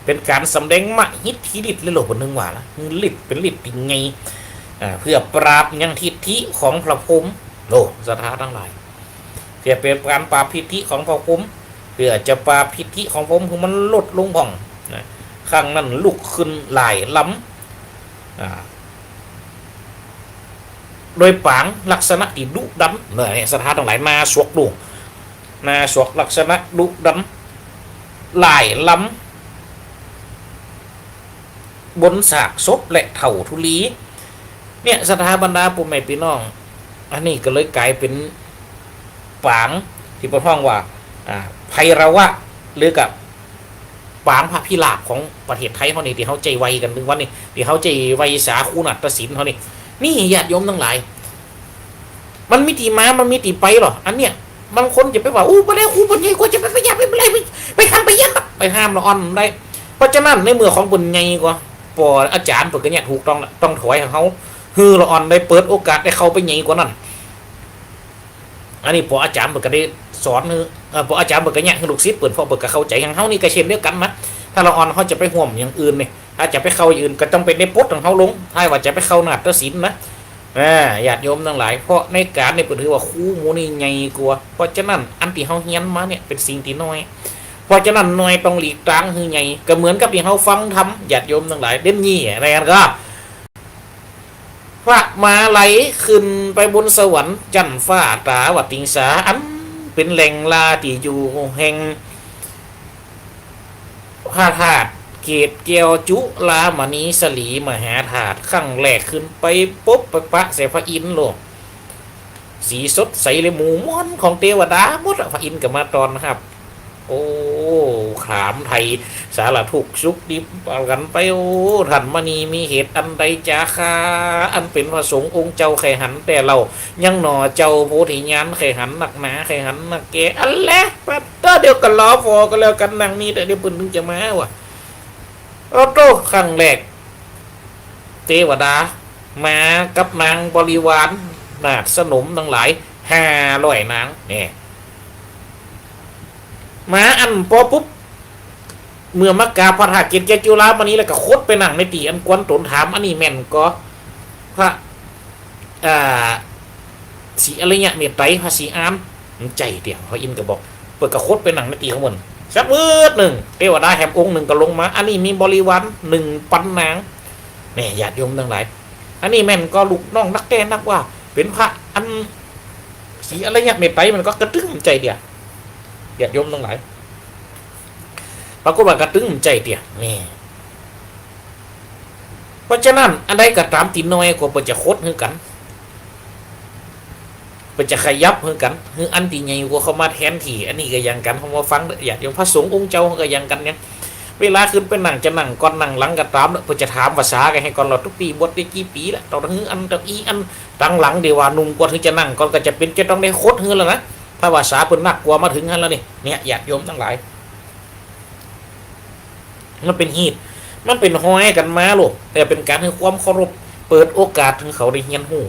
เป็นการสำแดงมหิทธิฤทธิ์เลยหรอคนนึงว่าละฤทธิ์เป็นฤทธิ์ยังไงเพื่อปราบยังทิฏฐิของพระพรหมโลสถาทั้งหลายเพื่อเป็นการปราบทิฏฐิของพระพรหมเพื่อจะปราบทิฏฐิของพระพรหมคือมันลดลงผ่องข้างนั้นลุกขึ้นหลายล้ำโดยปางลักษณะที่ดุดันเนี่ยสถานทั้งหลายนาสวกดูนาสวกลักษณะดุดันหลายล้ำบนสากศพและเถ่าทุลีเนี่ยสถาบรรดาปู่แม่พี่น้องอันนี้ก็เลยกลายเป็นปางที่ประท้องว่าไพระวะหรือกับปางพระพิราบของประเทศไทยเขานี่ที่เขาใจไวกันถึงวันนี้ที่เขาใจไวสาคูนัตศิลป์เขานี่ญาติโยมทั้งหลายมันมีตีมามันมีตีไปหรออันเนี้ยบางคนจะไปว่าอู้ไปแล้วครูบนใหญ่กว่าจะไปยับไปอะไรไปทำไปยับไปห้ามละอ่อนได้เพราะฉะนั้นในเมื่อของบนใหญ่กว่าปออาจารย์เปิดกันเนี่ยถูกต้องถอยของเขาฮือละอ่อนได้เปิดโอกาสได้เข้าไปใหญ่กว่านั้นอันนี้พออาจารย์เปิดกันได้สอนพออาจารย์เปิดกันเนี่ยคือลูกศิษย์เปิดพอเปิดกับเข้าใจอย่างเขานี่ก็เช่นเดียวกันมั้ยถ้าละอ่อนเขาจะไปห่วมอย่างอื่นเนี่ยถ้าจะไปเข้าอย่างอื่นก็ต้องเป็นในปดของเขาลงถ้าว่าจะไปเข้านาฏศิลป์นะญาติโยมทั้งหลายเพราะในการในเปิดถือว่าคู่มูนี่ใหญ่กว่าเพราะฉะนั้นอันที่เขาเฮียนมาเนี่ยเป็นสิ่งที่น้อยเพราะฉะนั้นน้อยต้องหลีกทางคือใหญ่ก็เหมือนกับที่เขาฟังทำญาติโยมทั้งหลายเด่นยี่อะไรกันก็พระมาไหลขึ้นไปบนสวรรค์จันฟ้าตาวัดติงสาอันเป็นแหล่งลาที่อยู่แห่งพระธาตุเกศเกียวจุลามณีสลีมหาธาตุขั้งแรกขึ้นไปปุ๊บไปปะเสพระอินทร์ลงสีสดใสเลยหมู่ม้อนของเทวดาหมดพระอินทร์กับมาตอนนะครับโอ้ขามไทยสารทุกสุขดิบกันไปโอ้ท่านมณีมีเหตุอันใดจาคาอันเป็นพระสงฆ์องค์เจ้าไข่หันแต่เรายังหน่อเจ้าโพธิญาณไข่หันหนักหนาไข่หันหนักแกอันแหละปัตตาเดียวกันล้อฟอก็แล้วกันนั่งนี่แต่เดี๋ยวปุ่นถึงจะมาว่ะโอ้โตครั้งแรกเทวดามากับนางบริวารนาฏสนมทั้งหลาย500 นางเนี่ยมาอันพอปุ๊บเมื่อมักกาพระธาตุเกศเกียวจุฬามณีแล้วก็โคตรไปนั่งในตีอันกวนตนถามอันนี้แม่นก็พระสีอะไรเนี่ยเมตไตรพระศรีอานใจเดียวพระอินทร์ก็บอกเปิดกระโคตรไปนั่งในตีข้างบนสักมืดหนึ่งเทวดาแหมองค์หนึ่งก็ลงมาอันนี้มีบริวาร1,000 นางเนี่ยญาติโยมทั้งหลายอันนี้แม่นก็ลูกน้องนักแก่นักว่าเป็นพระอันสีอะไรเนี่ยเมตไตรมันก็กระตึ้งใจเดียวญาติโยมทั้งหลายปรากฏว่ากระตึ้งใจเดียวนี่เพราะฉะนั้นอันใดก็ตามตีน้อยกว่าเปิดจะโคตรคือกันเปิดจะขยับคือกันคืออันที่ใหญ่กว่าเขามาแทนที่อันนี้ก็ยังกันเขามาฟังญาติโยมพระสงฆ์องค์เจ้าก็ยังกันเนี่ยเวลาขึ้นไปนั่งจะนั่งก่อนนั่งหลังก็ตามเปิดจะถามภาษากันให้ก่อนเราทุกปีบทได้กี่ปีละตอนนั้นอันตะอีอันตั้งหลังเดี๋ยวว่านุ่มกว่าถึงจะนั่งก่อนก็จะเป็นจะต้องได้โคตรคือแล้วนะถ้าภาษาเป็นนักกว่ามาถึงนั้นแล้วนี่เนี่ยญาติโยมทั้งหลายมันเป็นฮีดมันเป็นห้อยกันมาลูกแต่เป็นการให้ความเคารพเปิดโอกาสให้เขาได้เรียนรู้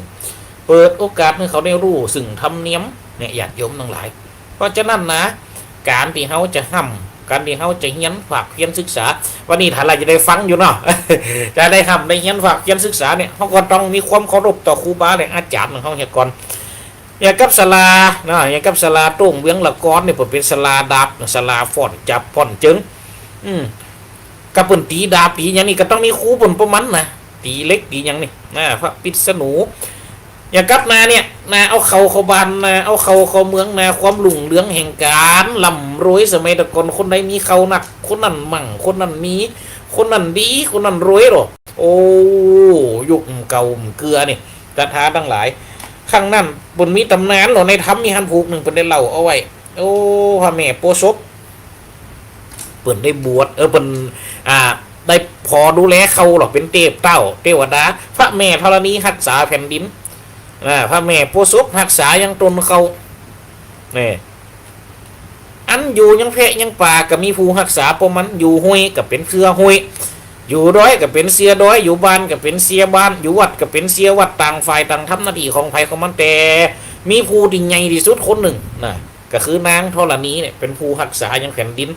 เปิดโอกาสให้เขาได้รู้ซึ่งธรรมเนียมเนี่ยญาติโยมทั้งหลายเพราะฉะนั้นนะการที่เขาจะห้ำการที่เขาจะเรียนฝากเรียนศึกษาวันนี้ถ้าเราจะได้ฟังอยู่เนาะ จะได้ห้ำได้เรียนฝากเรียนศึกษาเนี่ยเขาก็ต้องมีความเคารพต่อครูบาและอาจารย์ของเขาเนี่ยก่อนอย่างกับศาลานะอย่างกับศาลาโต้งเวียงละก้อนเนี่ยเป็นศาลาดาบศาลาฟ่อนจับฟ่อนจึงกับปุ่นตีดาบตีอย่างนี้ก็ต้องมีครูปุ่นประมันนะตีเล็กตีอย่างนี้นะพระปิษณุอย่างกับนาเนี่ยนาเอาเขาบานนาเอาเขาเมืองนาความหลุ่งเรื่องแห่งการลำรวยสมัยตะกอนคนใดมีเขาหนักคนนั้นมั่งคนนั้นมีคนนั้นดีคนนั้นรวยหรอโอ้ยุคเก่าเกลือนี่กระทาทั้งหลายข้างนั้นบนมีตำนานหรอในถ้ำมีฮันผูกหนึ่งเป็นได้เล่าเอาไว้โอ้พระแม่โพศพ เปิ่นได้บวชเปิ่นอ่าได้พอดูแลเขาหรอกเป็นเทพเต้าเทวดาพระแม่ธรณีรักษาแผ่นดินพระแม่โพธิ์ศพรักษายังตนเขาเนี่ยอันอยู่ยังแพะยังป่าก็มีผู้รักษาปมันอยู่ห้วยก็เป็นเครือห้วยอยู่ด้อยก็เป็นเสียด้อยอยู่บ้านก็เป็นเสียบ้านอยู่วัดก็เป็นเสียวัดต่างฝ่ายต่างทำหน้าที่ของไผของมันแต่มีผู้ที่ใหญ่ที่สุดคนหนึ่งนะก็คือนางธรณีเนี่ยเป็นผู้รักษายังแผ่นดิน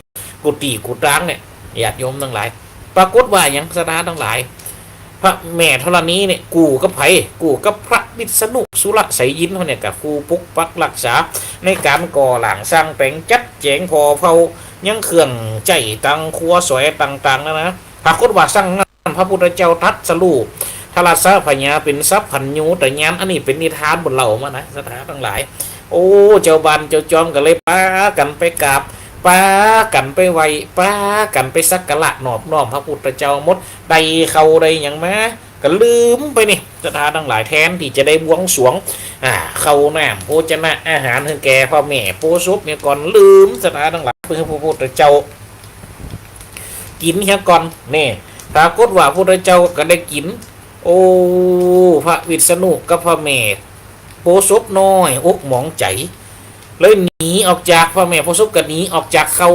กุฏิกุฏางเนี่ยญาติโยมทั้งหลายปรากฏว่าอย่างสถานทั้งหลายพระแม่ธรณีเนี่ยกูกับไผกูกับพระวิษณุสุรไสยยินเขาเนี่ยกับครูปุกปักรักษาในการก่อหลังสร้างแปลงจัดแจงพอเผายังเครื่องใจตังครัวสวยต่างๆนะปรากฏว่าสร้างงานพระพุทธเจ้าทัดสรูปทราสะพญาเป็นทรัพย์พันยูแต่ยานอันนี้เป็นนิทานบนเหล่ามานะสถานทั้งหลายโอ้เจ้าบันเจ้าจอมกันเลยป้ากันไปกราบป้ากันไปไหวป้ากันไปสักการะนอบน้อมพระพุทธเจ้ามดใดเขาใดอย่างมาก็ลืมไปนี่สถานทั้งหลายแทนที่จะได้บวงสรวงเขาแหนมโภชนะอาหารให้แก่พ่อแม่โพซุปเนี่ยก่อนลืมสถานทั้งหลายเพื่อพระพุทธเจ้ากินเฮียก่อนนี่ปรากฏว่าพระพุทธเจ้าก็ได้กินโอ้พระวิษณุกับพระแม่โพซุปน้อยอกหมองใจเลยหนีออกจากพระแม่โพซุปก็หนีออกจากเขา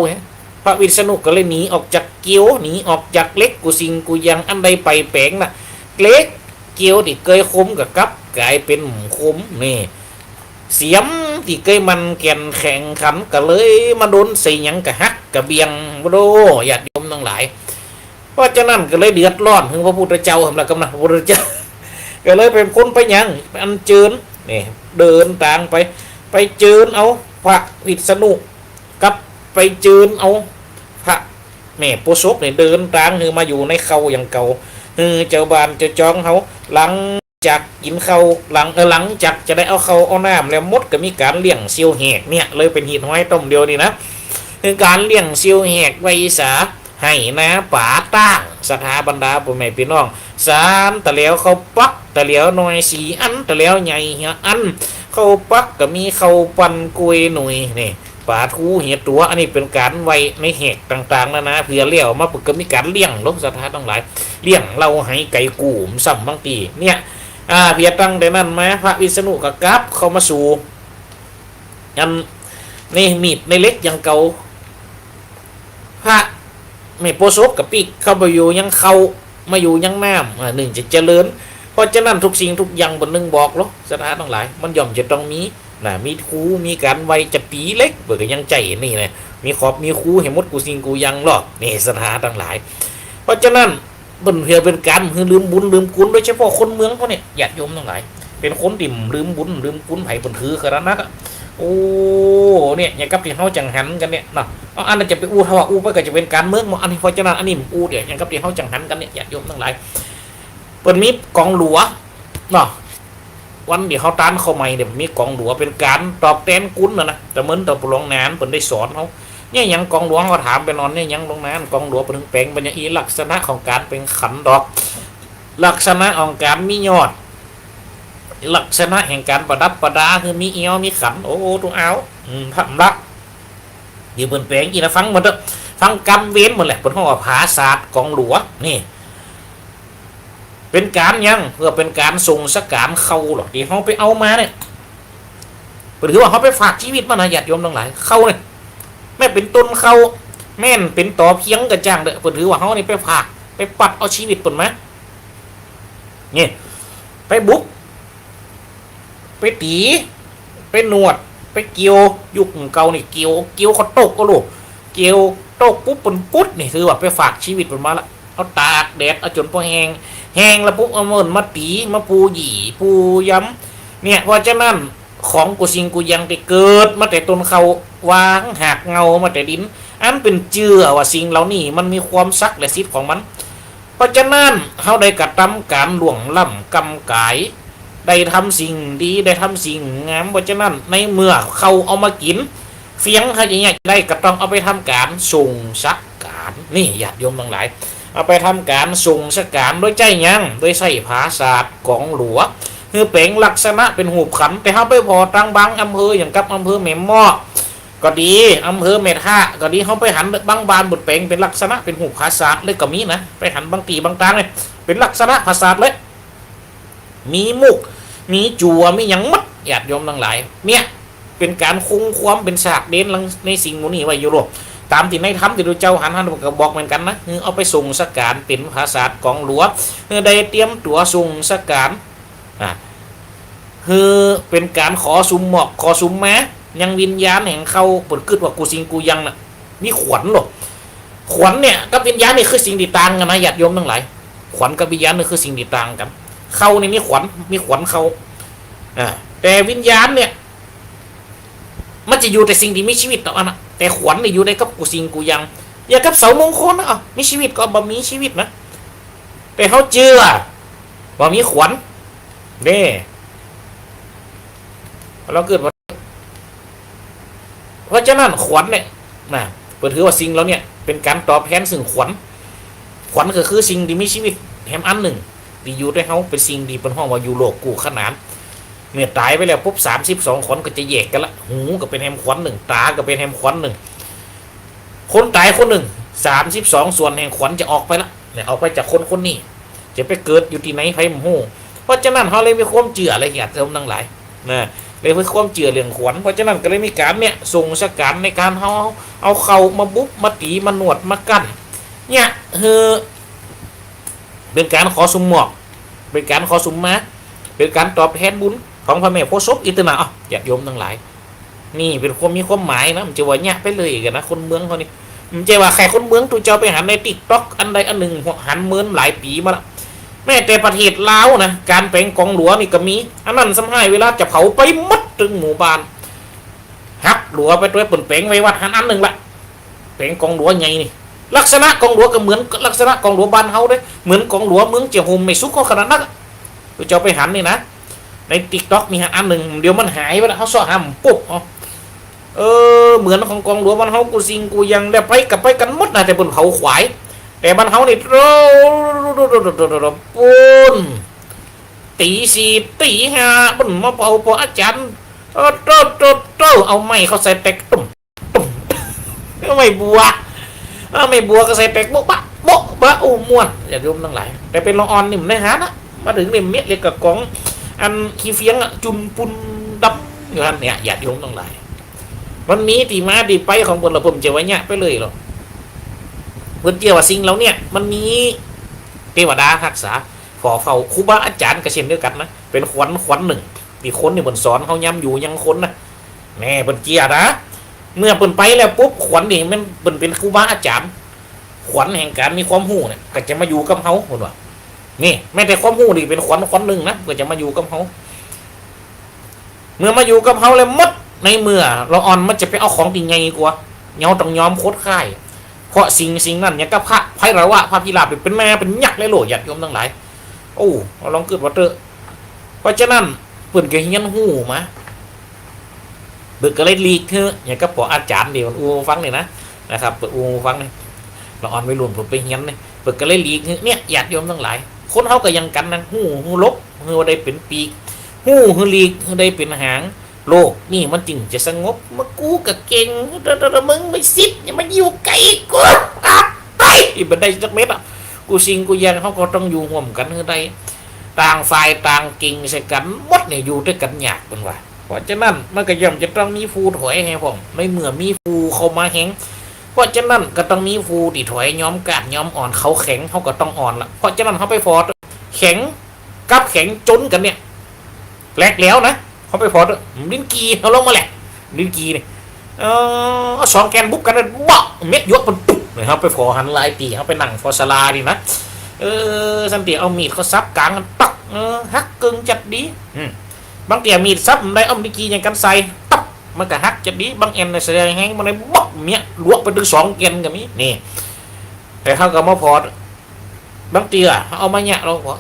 พระวิษณุก็เลยหนีออกจากเกี้ยวหนีออกจากเล็กกูสิงกูยังอันใดไปแปลงน่ะเล็กเกี้ยวที่เคยคมกับกลายเป็นคมนี่เสียมที่เคยมันแก่นแข่งขันก็เลยมาโดนใส่ยังกะฮักกะเบียงโดญาติโยมทั้งหลายเพราะฉะนั้นก็เลยเดือดร้อนถึงพระพุทธเจ้าทำละกำนันพระพุทธเจ้าก็เลยเป็นคนไปยังอันเจิญนี่เดินทางไปเจิญเอาพระวิษณุกับไปเจิญเอาพระแม่โพธิ์ศพเนี่ยเดินทางคือมาอยู่ในเขาอย่างเก่าเจ้าบ้านเจ้าจองเขาหลังจากกินเขาหลังจากจะได้เอาเขาเอาน้ำแล้วมดก็มีการเลี้ยงเซียวแหกเนี่ยเลยเป็นหินห้อยต้มเดียวนี่นะคือการเลี้ยงเซียวแหกไว้สาให้นะป่าตั้งสถาบรรดาปุแม่พี่น้องสารตะเหลียวเขาปักตะเหลียวหน่อยสีอันตะเหลียวใหญ่เหี่ยอันเขาปักก็มีเขาปันกุยหน่อยนี่ป่าทูเหี่ยตัวอันนี้เป็นการไว้ในแหกต่างๆนะเพื่อเลี้ยวมาปึกก็มีการเลี้ยงลบสถาทั้งหลายเลี้ยงเราให้ไก่กูมสัมบางทีเนี่ยเพียตั้งแต่นั้นมาพระวิษณุกับกัปเข้ามาสู่อันนี่มีดในเล็กอย่างเก่าพระไม่โพธิ์ศพกับปีกเข้าไปอยู่ยังเขามาอยู่ยังน้ำหนึ่งจะเจริญเพราะฉะนั้นทุกสิ่งทุกอย่างบนหนึ่งบอกหรอสถานทั้งหลายมันย่อมจะต้องมีมีครูมีการไวจะปีเล็กเบิกยังใจนี่เลยมีขอบมีครูเห็นมดกูสิ่งกูยังหรอกนี่สถานทั้งหลายเพราะฉะนั้นบนเพื่อเป็นการลืมบุญลืมคุณโดยเฉพาะคนเมืองเขาเนี่ยญาติโยมทั้งหลายเป็นคนดิ่มลืมบุญลืมคุณไผ่บนถือขนาดนั้นโอ้เนี่ยอย่างกับที่เขาจังหันกันเนี่ยเนาะอันนั้นจะไปอู้ถ้าว่าอู้ไปก็จะเป็นการเมืองอันนี้เพราะฉะนั้นอันนี้อู้เดี๋ยวอย่างกับที่เขาจังหันกันเนี่ยญาติโยมทั้งหลายเปิดมีกองหลวงเนาะวันเดี๋ยวเขาต้านเขาใหม่เดี๋ยวมีกองหลวงเป็นการตอบแทนคุณนะแต่เหมือนตัวปลงนานเปิดได้สอนเขาเนี่ยยังกองหลวงเขาถามไปนอนเนี่ยยังลงน้ำกองหลวงเป็นแปลงเป็นอย่างอีลักษณะของการเป็นขันดอกลักษณะของการมียอดลักษณะแห่งการประดับประดาคือมีเอวมีขันโอ้ตัวเอาทำละเดี๋ยวเป็นแปลงอีนะฟังหมดฟังกำเว้นหมดแหละเป็นห้องภาษาศกองหลวงนี่เป็นการยังเพื่อเป็นการส่งสการเขาหรอกที่เขาไปเอามาเนี่ยถือว่าเขาไปฝากชีวิตมานะญาติโยมทั้งหลายเขาเนี่ยแม่เป็นต้นเขาแม่นเป็นต่อเพียงกระจ่างเด้อถือว่าเขานี่ไปฝากไปปัดเอาชีวิตปนไหมเนี่ยไปบุกไปตีไปหนวดไปเกี่ยวยุคเก่านี่เกี่ยวเขาตกก็ลูกเกี่ยวตกปุ๊บปนปุ๊ดนี่ถือว่าไปฝากชีวิตปนมาละเอาตากแดดเอาจนพอแห้งแล้วปุ๊บเอาเมินมาตีมาปูหยีปูย้ำเนี่ยเพราะฉะนั้นของกูสิงกูยังไปเกิดมาแต่ต้นเขาวางหักเงามาแต่ดินอันเป็นเจือว่าสิ่งเหล่านี้มันมีความซักและสิทธิ์ของมันเพราะฉะนั้นเขาได้กระทำการหลวงล่ำกำกายได้ทำสิ่งดีได้ทำสิ่งงามเพราะฉะนั้นในเมื่อเขาเอามากินเฟียงเขาอย่างเงี้ยได้ก็ต้องเอาไปทำการส่งสักการนี่ญาติโยมทั้งหลายเอาไปทำการส่งสักการด้วยใจยังด้วยใส่ภาษาศกองหลวงคือเป่งลักษณะเป็นหูขันแต่เขาไปพอตั้งบางอำเภออย่างกับอำเภอแม่มอ ก็ดีอำเภอเมท่าก็ดีเขาไปหันบางบานบทเพลงเป็นลักษณะเป็นหูภาษาเลยก็มีนะไปหันบางตีบางตางเลยเป็นลักษณะภาษาเลยมีมุกมีจัวมีอย่างมัดญาติโยมทั้งหลายเนี่ยเป็นการคงความเป็นฉากเด่นในสิ่งนี้ไว้อยู่หรอกตามที่ในธรรมที่ดูเจ้าหันก็บอกเหมือนกันนะเอาไปส่งสการเป็นภาษาของหลวงได้เตรียมตัวส่งสการคือเป็นการขอสุมหมอกขอสุมแม้ยังวิญญาณแห่งเขาเปิดขึ้นว่ากูสิงกูยังน่ะมีขวัญหรอขวัญเนี่ยกับวิญญาณนี่คือสิ่งที่ต่างกันนะญาติโยมทั้งหลายขวัญกับวิญญาณนี่คือสิ่งที่ต่างกันเขานี่มีขวัญเขาแต่วิญญาณเนี่ยมันจะอยู่แต่สิ่งที่มีชีวิตต่อนะแต่ขวัญนี่อยู่ในกับกูสิงกูยังอย่ากับเสามงคลนะมีชีวิตก็บ่มีชีวิตนะแต่เขาเชื่อว่ามีขวัญเด้เราเกิดเพราะฉะนั้นขวัญเนี่ยนะเปิดถือว่าสิ่งเราเนี่ยเป็นการตอบแทนซึ่งขวัญก็คือสิ่งที่มีชีวิตแถมอันหนึ่งที่อยู่ด้วยเขาเป็นสิ่งที่เป็นห้องว่าอยู่โลกกูขนานเมื่อตายไปแล้วปุ๊บ32ขวัญก็จะแยกกันละหูก็เป็นแฮมขวัญหนึ่งตาก็เป็นแฮมขวัญหนึ่งคนตายคนหนึ่ง32ส่วนแห่งขวัญจะออกไปละเนี่ยออกไปจากคนนี้จะไปเกิดอยู่ที่ไหนไพ่หมูเพราะฉะนั้นเขาเลยมีความเจืออะไรอย่างเดิมทั้งหลายนะเลยมีความเจือเรื่องขวัญเพราะฉะนั้นก็เลยมีการเนี่ยส่งสการในการเอาเข่ามาบุ๊บมาตีมาหนวดมากั้นเนี่ยเป็นการขอสุมหมอกเป็นการขอสุมมาเป็นการตอบแทนบุญของพระแม่โพธิ์ศพอิตนาญาติโยมทั้งหลายนี่เป็นความมีความหมายนะมันจะว่าเนี่ยไปเลยกันนะคนเมืองเขานี่มันจะว่าใครคนเมืองตูเจ้าไปหันในติ๊กต็อกอันใดอันหนึ่งหันเมืองหลายปีมาแล้วแม้แต่ประเทศลาวนะการแปลงกองหลวงนี่ก็มีอันนั้นสมัยเวลาจะเผาไปมัดตึงหมู่บ้านฮักหลวงไปด้วยปุ่นแปลงไว้วัดอันหนึ่งละแปลงกองหลวงไงนี่ลักษณะกองหลวงก็เหมือนลักษณะกองหลวงบ้านเฮาเลยเหมือนกองหลวงเมืองเจียงโฮมไม่สุกขนาดนั้นตูเจ้าไปหันนี่นะในติ๊กต็อกมีอันหนึ่งเดี๋ยวมันหายไปแล้วเขาซ่อห้ำปุ๊บเหมือนของกองหลวงบ้านเฮากูสิงกูยังได้ไปกับไปกันหมดนะแต่บนเขาขวายแต่บ้านเฮานี่ปูนตีสี่ตีห้าบนมาเป่าพออาจารย์เอาไม้เขาใส่แตกตุ่มไม่บัวก็ใส่แตกโบ๊ะบะอู้ม้วนอย่าลืมทั้งหลายแต่เป็นละออนนิ่มในหานะมาถึงเนี่ยเม็ดเล็กกับกองอันขี้เฟียงจุนปุนดับอยู่ท่านเนี่ยอย่าลืมทั้งหลายมันมีตีมาตีไปของบนระบบจะไว้เนี่ยไปเลยหรอเพื่อนเกี่ยวกับสิ่งเราเนี่ยมันมีเทวดารักษาฝ่อเฝ้าครูบาอาจารย์ก็เช่นเดียวกันนะเป็นขวัญหนึ่งที่คนนี่บนสอนเขาย้ำอยู่ยังคนนะแม่เป็นเกียร์นะเมื่อเปิ่นไปแล้วปุ๊บขวัญนี่มันเป็นครูบาอาจารย์ขวัญแห่งการมีความหูเนี่ยก็จะมาอยู่กับเขาคนว่านี่แม้แต่ความหูนี่เป็นขวัญหนึ่งนะก็จะมาอยู่กับเขาเมื่อมาอยู่กับเขาแล้วมัดในเมื่อเราอ่อนมันจะไปเอาของตีไงกว่าเงาต้องยอมโคตรค่ายเพราะสิ่งนั้นเนี่ยก็พระไพเราะพระพิราบเป็นแม่เป็นยักษ์เลยโหลญาติโยมทั้งหลายโอ้ลองเกิดว่าเตอเพราะฉะนั้นเปิ่นก็เฮียนหูมาเบิกก็เลยลีกเถอะอย่างก็ปออาจารย์เดี๋ยวอูฟังเลยนะครับเปิดอูฟังเลยเราอ่อนไม่รวมผมไปเฮียนเลยเปิดก็เลยลีกเนี่ยญาติโยมทั้งหลายคนเขาก็ยังกันนะหูลบหูได้เป็นปีกหูลีกหูได้เป็นหางโลกนี่มันจึงจะสงบมากูกับเก่งมึงไม่ซิดอย่ามาอยู่ไกลกูไปอีบันไดสักเม็ดกูสิงกูยังเขาก็ต้องอยู่ห่วมกันคือใดต่างฝ่ายต่างเก่งใส่กันมดเนี่ยอยู่ด้วยกันยากเป็นว่าเพราะฉะนั้นมันก็ย่อมจะต้องมีฟูถอยให้ผมไม่เมื่อมีฟูเข้ามาแข็งเพราะฉะนั้นก็ต้องมีฟูที่ถอยย้อมกาดย้อมอ่อนเขาแข็งเขาก็ต้องอ่อนละเพราะฉะนั้นเขาไปฟอดแข็งกับแข็งจนกันเนี่ยแหลกแล้วนะเขาไปฟอดลิ้นกีเขาลงมาแหละลิ้นกีเนี่ยสองแกนบุ๊กกันเลยบ้าเม็ดยกมันปุ๊บเลยครับไปฟอหันลายตีเขาไปนั่งฟอสลาดีนะสันติเอามีดเขาซับกลางกันปักฮักกึ่งจัดดีบางเตี่ยมีดซับได้เอาลิ้นกีอย่างกันใส่ตับมันก็ฮักจัดดีบางเอ็นในแสดงให้มันเลยบ้าเมียลวกไปถึง2แกนกับนี้นี่แต่เขาก็มาพอบางเตี่ยเอามาเนี่ยเราบอก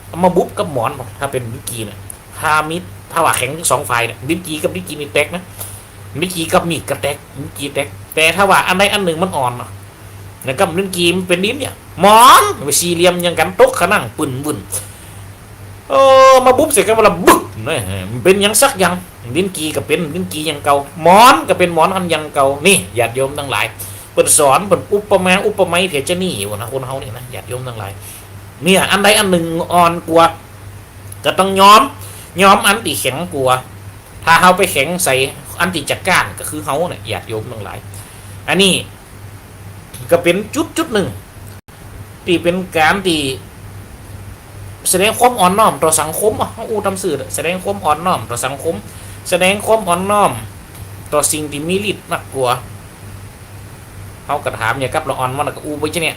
เอามาบุ๊บกับหมอนถ้าเป็นลิ้นกีเนี่ยถ้ามิดถ้าว่าแข็งสองฝ่ายเนี่ยลิ้นกีกับลิ้นกีนี่แตกนะลิ้นกีกับมีดก็แตกลิ้นกีแตกแต่ถ้าว่าอันใดอันหนึ่งมันอ่อนนะกับลิ้นกีมันเป็นลิ้นเนี่ยหมอนไปสี่เหลี่ยมยังกันตกขนั่งปุ่นมาบุ๊บเสร็จกันมาละบึ้งเนี่ยเป็นยังสักยัง ลิ้นกีก็เป็นลิ้นกีอย่างเก่าหมอนก็เป็นหมอนอันอย่างเก่านี่ญาติโยมทั้งหลายเปิดสอนเปิดอุปมาอุปไมยเถจะนี่วะนะคนเฮานี่นะญาติโยมทั้งหลายเนี่ยอันใดอันหนึ่งอ่อนกว่าก็ต้องย้อมอันที่แข็งกว่าถ้าเฮาไปแข็งใส่อันที่จัดการก็คือเฮาเนี่ยญาติโยมทั้งหลายอันนี้ก็เป็นจุดหนึ่งที่เป็นการที่แสดงความอ่อนน้อมต่อสังคมอู้ทำสื่อแสดงความอ่อนน้อมต่อสังคมแสดงความอ่อนน้อมต่อสิ่งที่มีฤทธิ์มากกว่าเขากระถามเนี่ยกับละอ่อนมันก็อู้ไปเนี่ย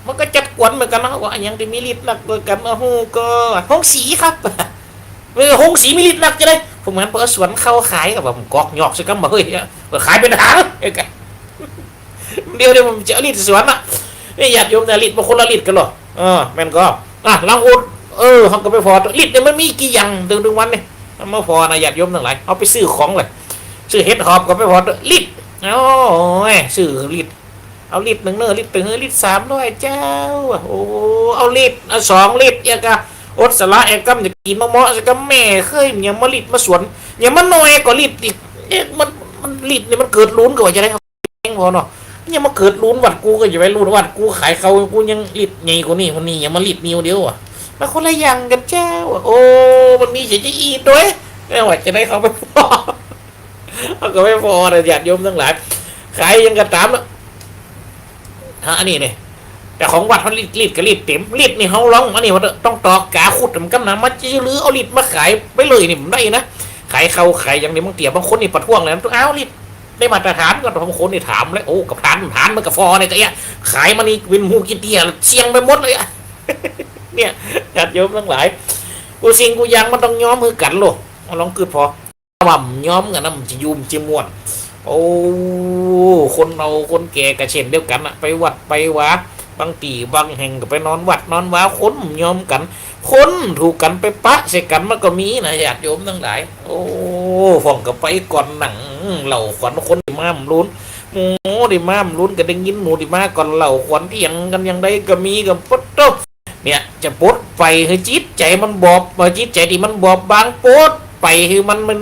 มันก็จัดกวนเหมือนกันนะว่าอย่างที่มีฤทธิ์นักเกินกันโอ้ก็ห้องสีครับห้องสีมีฤทธิ์นักจะได้ผมเหมือนเปิดสวนเข้าขายกับแบบกอกหยอกสักคำมาเฮ้ยขายเป็นหางเดี๋ยวผมจะฤทธิ์สวนอ่ะนี่ญาติโยมแต่ฤทธิ์บางคนละฤทธิ์กันหรอแม่นก็ลังอุดเขาก็ไปพอฤทธิ์เนี่ยมันมีกี่อย่างดึงวันเนี่ยมาพอนะญาติโยมทั้งหลายเอาไปซื้อของเลยซื้อเห็ดหอบก็ไปพอฤทธิ์โอ้ยซื้อฤทธิ์เอาลิตรหนึ่งเนอลิตรถึงลิตร300เจ้าโอ้เอาลิตร2 ลิตรเอกะอดสละเอกำจะกินมะม่วงจะกำแม่เคยอย่างมาลิตรมาสวนอย่างมันน้อยกว่าลิตรอีกมันลิตรเนี่ยมันเกิดลุ้นกว่าจะได้เขาเองพอเนาะยังมาเกิดลุ้นวัดกูก็อย่าไปลุ้นวัดกูขายเขากูยังลิตรใหญ่กว่านี่คนนี้ยังมาลิตรนิ้วเดียวอ่ะมันคนละอย่างกันเจ้าโอ้มันมีเฉยๆอีกด้วยไม่ว่าจะได้เขาไปพอเขาก็ไม่พอเลยญาติโยมทั้งหลายขายยังกระตามแล้วอันนี้เนี่ยแต่ของวัดเขารีดก็รีดเต็มรีดนี่เขาร้องอันนี้ว่าต้องตอกกาขุดมันกำลังมาจื้อหรือเอารีดมาขายไปเลยนี่มันได้นะขายเขาขายอย่างนี้บางเตี๋ยบางคนนี่ประท้วงเลยต้องเอารีดได้มาตรฐานก็บางคนนี่ถามเลยโอ้กับฐานมันกับฟอเนี่ยก็เนี่ยขายมันนี่เป็นหูกินเตี๋ยเชียงไปหมดเลยอ่ะเนี่ยญาติโยมทั้งหลายกูสิ่งกูยังมันต้องย้อมมือกันหรอกลองคือพอว่าย้อมกันนะมันจะยุ่มจะม้วนโอ้คนเราคนแก่กระเช่นเดียวกันอะไปวัดไปวาบางตีบางแห่งก็ไปนอนวัดนอนว้าคนยอมกันคนถูกกันไปปะใส่กันมันก็มีนะญาติโยมทั้งหลายโอ้ฟ่องก็ไปก่อนหนังเหล่าขวัญคนดิม้ามลุ้นโอ้ดิม้ามลุ้นก็ได้ยินหนูดิมาก่อนเหล่าขวัญที่ยังยังได้ก็มีกับปุ๊บตุ๊บเนี่ยจะปุ๊บไปให้จิตใจมันบอบมาจิตใจที่มันบอบบางปุ๊บไปคือมัน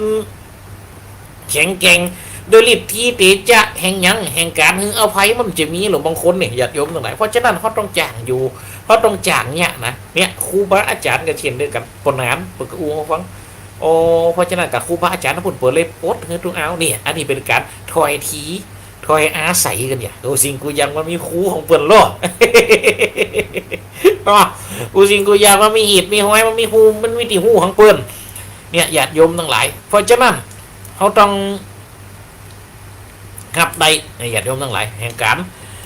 แข็งแกร่งโดยรีบทีเตจะแห่งยังแห่งการหึงเอาภัยมันจะมีหรือบางคนเนี่ยญาติโยมตรงไหนเพราะฉะนั้นเขาต้องจ้างอยู่เขาต้องจ้างเนี่ยนะเนี่ยครูบาอาจารย์กันเช่นเดียวกันปนน้ำเปิดกระอูฟังโอ้เพราะฉะนั้นกับครูบาอาจารย์ทั้งหมดเปิดเลยโพสเฮ้ยทุกเอาเนี่ยอันนี้เป็นการถอยทีถอยอาศัยกันเนี่ยโอ้สิ่งกูยังมันมีครูของเปิดโลกเนาะกูสิ่งกูยังมันมีหิดมีห้อยมันมีหูมันมีตีหูของเปิดเนี่ยญาติโยมทั้งหลายเพราะฉะนั้นเขาต้องครับใดในญาติโยมทั้งหลายแห่งการ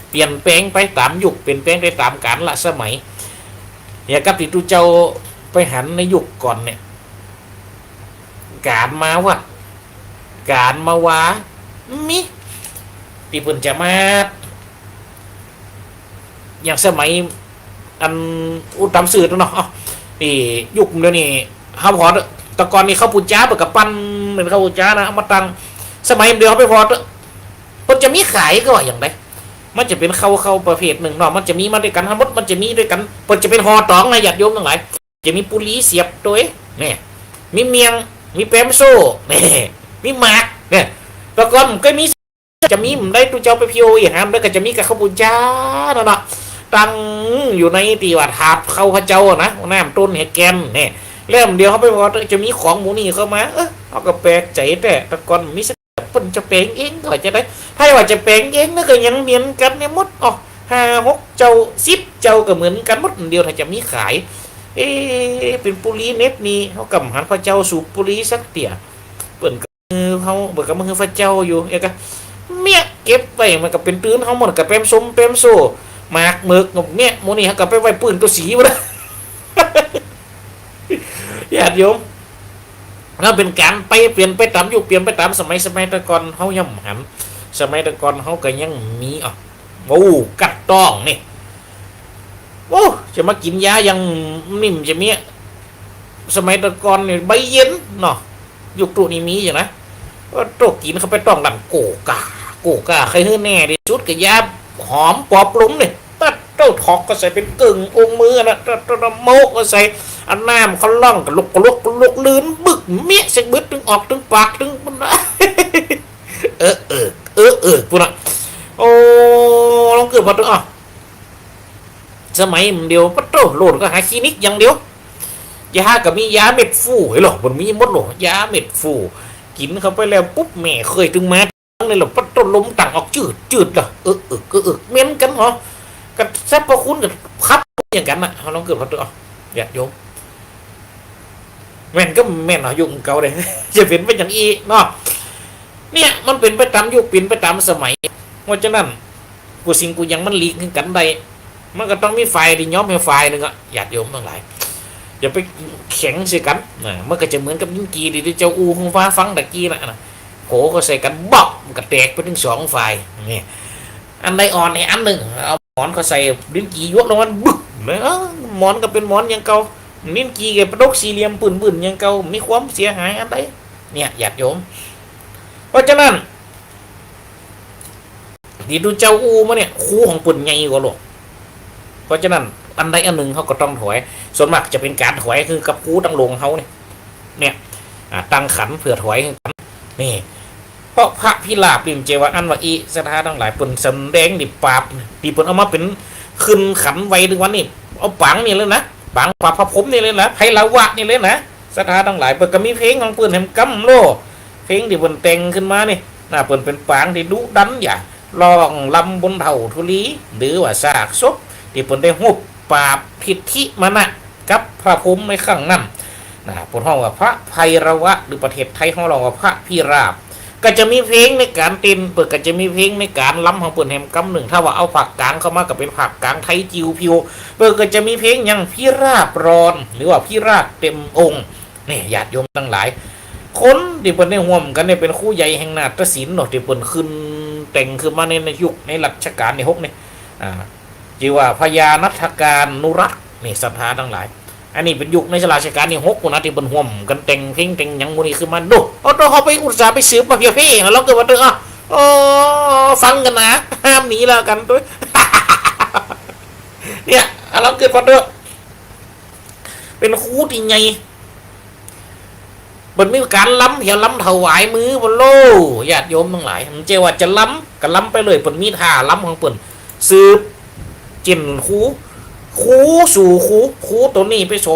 เปลี่ยนแปลงไปตามยุคเปลี่ยนแปลงไปตามกาลละสมัยอย่ากับที่ตูเจ้าไปหันในยุคก่อนเนี่ยการมาวัดการมาวามิที่เพิ่นจะมาอย่างสมัยอันอุตมสื่อตัวเนาะนี่ยุคเดี๋ยวนี้เขาพอตะกอนนี่เขาปูจ้าเปิดกับปั้นเหมือนเขาปูจ้านะมาตั้งสมัยเดียวเขาไปพอมันจะมีขายก็อย่างไรมันจะเป็นเข้าประเภทหนึ่งเนาะมันจะมีมาด้วยกันทั้งหมดมันจะมีด้วยกันมันจะเป็นหอตองนะญาติโยมทั้งหลายจะมีปุรีเสียบตัวเนี่ยมีเมียงมีเปมโซ่เนี่ยมีหมากเนี่ยแล้วก็ก็มีจะมีได้ตัวเจ้าไปพิโออีกฮะแล้วก็จะมีกับข้าวปุญจ้าเนาะตั้งอยู่ในตีวัดหาบเข้าพระเจ้านะน้ำต้นเห็ดแกนเนี่ยเริ่มเดียวเขาไปพอจะมีของหมูนี่เข้ามาเขาก็แปลกใจแต่ตะกอนมีเปิ้นจะแปลงเองก็จะได้ถ้าว่าจะแปลงเองนั่นก็ยังเหมือนกันเนี่ยมด5-6 เจ้า10 เจ้าก็เหมือนกันมดเดียวถ้าจะมีขายเป็นปุรีเน็ตนี่เขากำหันพระเจ้าสู่ปุรีสักเตี่ยเปิ้นก็เขาเบิกกับมือพระเจ้าอยู่ก็เมียเก็บไปมันก็เป็นตื้นเขาหมดกับเปมส้มเปมโซหมากเมือกเนี่ยโมนี่เขาก็ไปไว้ปืนตัวสีมาเลยญาติโยมแล้วเป็นการไปเปลี่ยนไปตามยุคเปลี่ยนไปตามสมัยตะกอนเขาย่ำหันสมัยตะกอนเขาก็ยังมีโอ้กัดต้องนี่โอ้จะมากินยายังนิ่มจะมีสมัยตะกอนเนี่ยใบเย็นเนาะยุคตัวนี้มีอย่างนะว่าโตกินเขาไปต้องดันโกกาใครเฮ้แน่ดิชุดกับยาหอมปอบลุ้มเนี่ยตัดเต้าถอกก็ใส่เป็นกึ่งองมือนะตัดโมกก็ใส่อันน้ำเขาล่องกับลุกลื่นบึก เมียเสกบึดตึงออกตึงปากตึงมันปุ่นอ่ะโอ้ลองเกิดมาตึงอ่ะสมัยเดียวปัตโต้โหลดก็หาคลินิกอย่างเดียวยากับมียาเม็ดฟูเห็นหรอมันมีมดหรอยาเม็ดฟูกินเข้าไปแล้วปุ๊บแม่เคยถึงมาเลยหรอปัตโต้ลมต่างออกจืดเหรอเม้นกันเหรอกับแซ่บพอคุ้นกับครับอย่างกันนะเขาลองเกิดมาตัวอยากโยมแม่นก็แม่นเหรอยุคเก่าเลยจะเป็นไปอย่างอีเนาะเนี่ยมันเป็นไปตามยุคเป็นไปตามสมัยเพราะฉะนั้นกูสิ่งกูยังมันลีกกันใดมันก็ต้องมีไฟที่ย้อมให้ไฟหนึ่งอ่ะอยากโยมทั้งหลายอย่าไปแข็งใส่กันมันก็จะเหมือนกับยิ่งกีที่เจ้าอูของฟ้าฟังตะกี้นะโผก็ใส่กันบอกมันก็แตกไปถึง2 ไฟนี่อันใดอ่อนในอันหนึ่งเอาหมอนก็ใส่ลิ้นกียวกลงมันบึ้งหมอนก็เป็นหมอนยังเก่าลิ้นกีกับประดกสี่เหลี่ยมปืนยังเก่ามีความเสียหายอันใดเนี่ยอยากโยมเพราะฉะนั้นดีดูเจ้าอูมาเนี่ยคู่ของปืนใหญ่กว่าหรอกเพราะฉะนั้นอันใดอันหนึ่งเขาก็ต้องถอยส่วนมากจะเป็นการถอยคือกับคู่ตั้งลงเขาเนี่ยตั้งขันเผื่อถอยนี่เพราะพระพิลาบริมเจวะอันว่าอีสถานทั้งหลายเป็นสำแดงดิปราบปีเปิลเอามาเป็นขึ้นขันไว้ถึงวันนี้เอาปังนี่เลยนะปังปราบพระพรหมนี่เลยนะไพลาวะนี่เลยนะสถานทั้งหลายเปิดก็มีเพลงของเปิลแห่งกัมโลเพลงที่เปิลแต่งขึ้นมานี่เปิลเป็นปังที่ดุดันอย่าลองลำบนเถ่าทุลีหรือว่าซากศพที่เปิลได้หุบปราบพิธิมานะกับพระพรหมในข้างนั้นปนห้องว่าพระไพรวะหรือประเทศไทยห้องเราว่าพระพิราบก็จะมีเพลงในการเต้นเปิดก็จะมีเพลงในการล้ำของเปิดแฮมกำหนึ่งถ้าว่าเอาผักกลางเข้ามากับเป็นผักกลางไทยจิวพิวเปิดก็จะมีเพลงอย่างพิราบรอนหรือว่าพิราบเต็มองค์นี่ญาติโยมทั้งหลายคนที่เปิดในห่วมกันเนี่ยเป็นคู่ใหญ่แห่งนาฏศิลป์เนาะที่เปิดขึ้นแต่งขึ้นมาในยุคในรัชกาลใน6นี่จีว่าพญานัฐการนุรักษ์นี่ศรัทธาทั้งหลายอันนี้เป็นยุคในราชการที่6คนนะที่บนห่วมกันแต่งเพลงแต่งยังมูนี่คือมันดูตัวเขาไปอุตส่าห์ไปสืบมาเพียเพ่แล้วเกิดว่าเออฟังกันนะห้ามหนีแล้วกันด้วยเนี่ยเราเกิดว่าเป็นคู่ที่ไงบนมีการล้ำเหี่ยวล้ำถวายมือบนโลญาติโยมทั้งหลายมันเจว่าจะล้ำก็ล้ำไปเลยบนมีท่าล้ำของเปิ่นสืบจินคูสู่คูตัวนี้ไปโซ่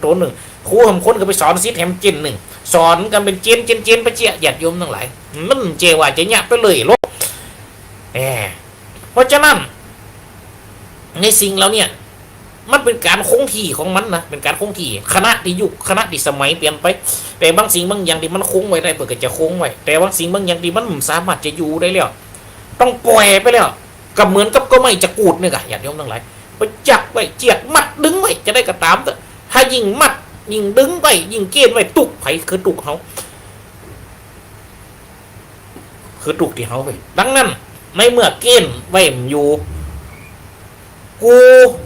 ตัวหนึ่งคูทำคนก็ไปสอนซิแถมจินหนึ่งสอนกันเป็นเจนไปเจี๊ยหยัดโยมทั้งหลายมันเจว่าจะหยาบไปเลยโลกเพราะฉะนั้นในสิ่งเราเนี่ยมันเป็นการคงที่ของมันนะเป็นการคงที่คณะที่ยุคคณะที่สมัยเปลี่ยนไปแต่บางสิ่งบางอย่างที่มันคงไว้ได้เปิดก็จะคงไว้แต่บางสิ่งบางอย่างที่มันสามารถจะอยู่ได้แล้วต้องปล่อยไปแล้วก็เหมือนกับก็ไม่จะกูดเนี่ยกะหยัดโยมทั้งหลายไปจับไว้เจียกมัดดึงไว้จะได้กระตามถ้ายิ่งมัดยิ่งดึงไว้ยิ่งเกณฑ์ไว้ตุกไผคือตุกเขาคือตุกที่เขาไปดังนั้นในเมื่อเกณฑ์ไว้อยู่กู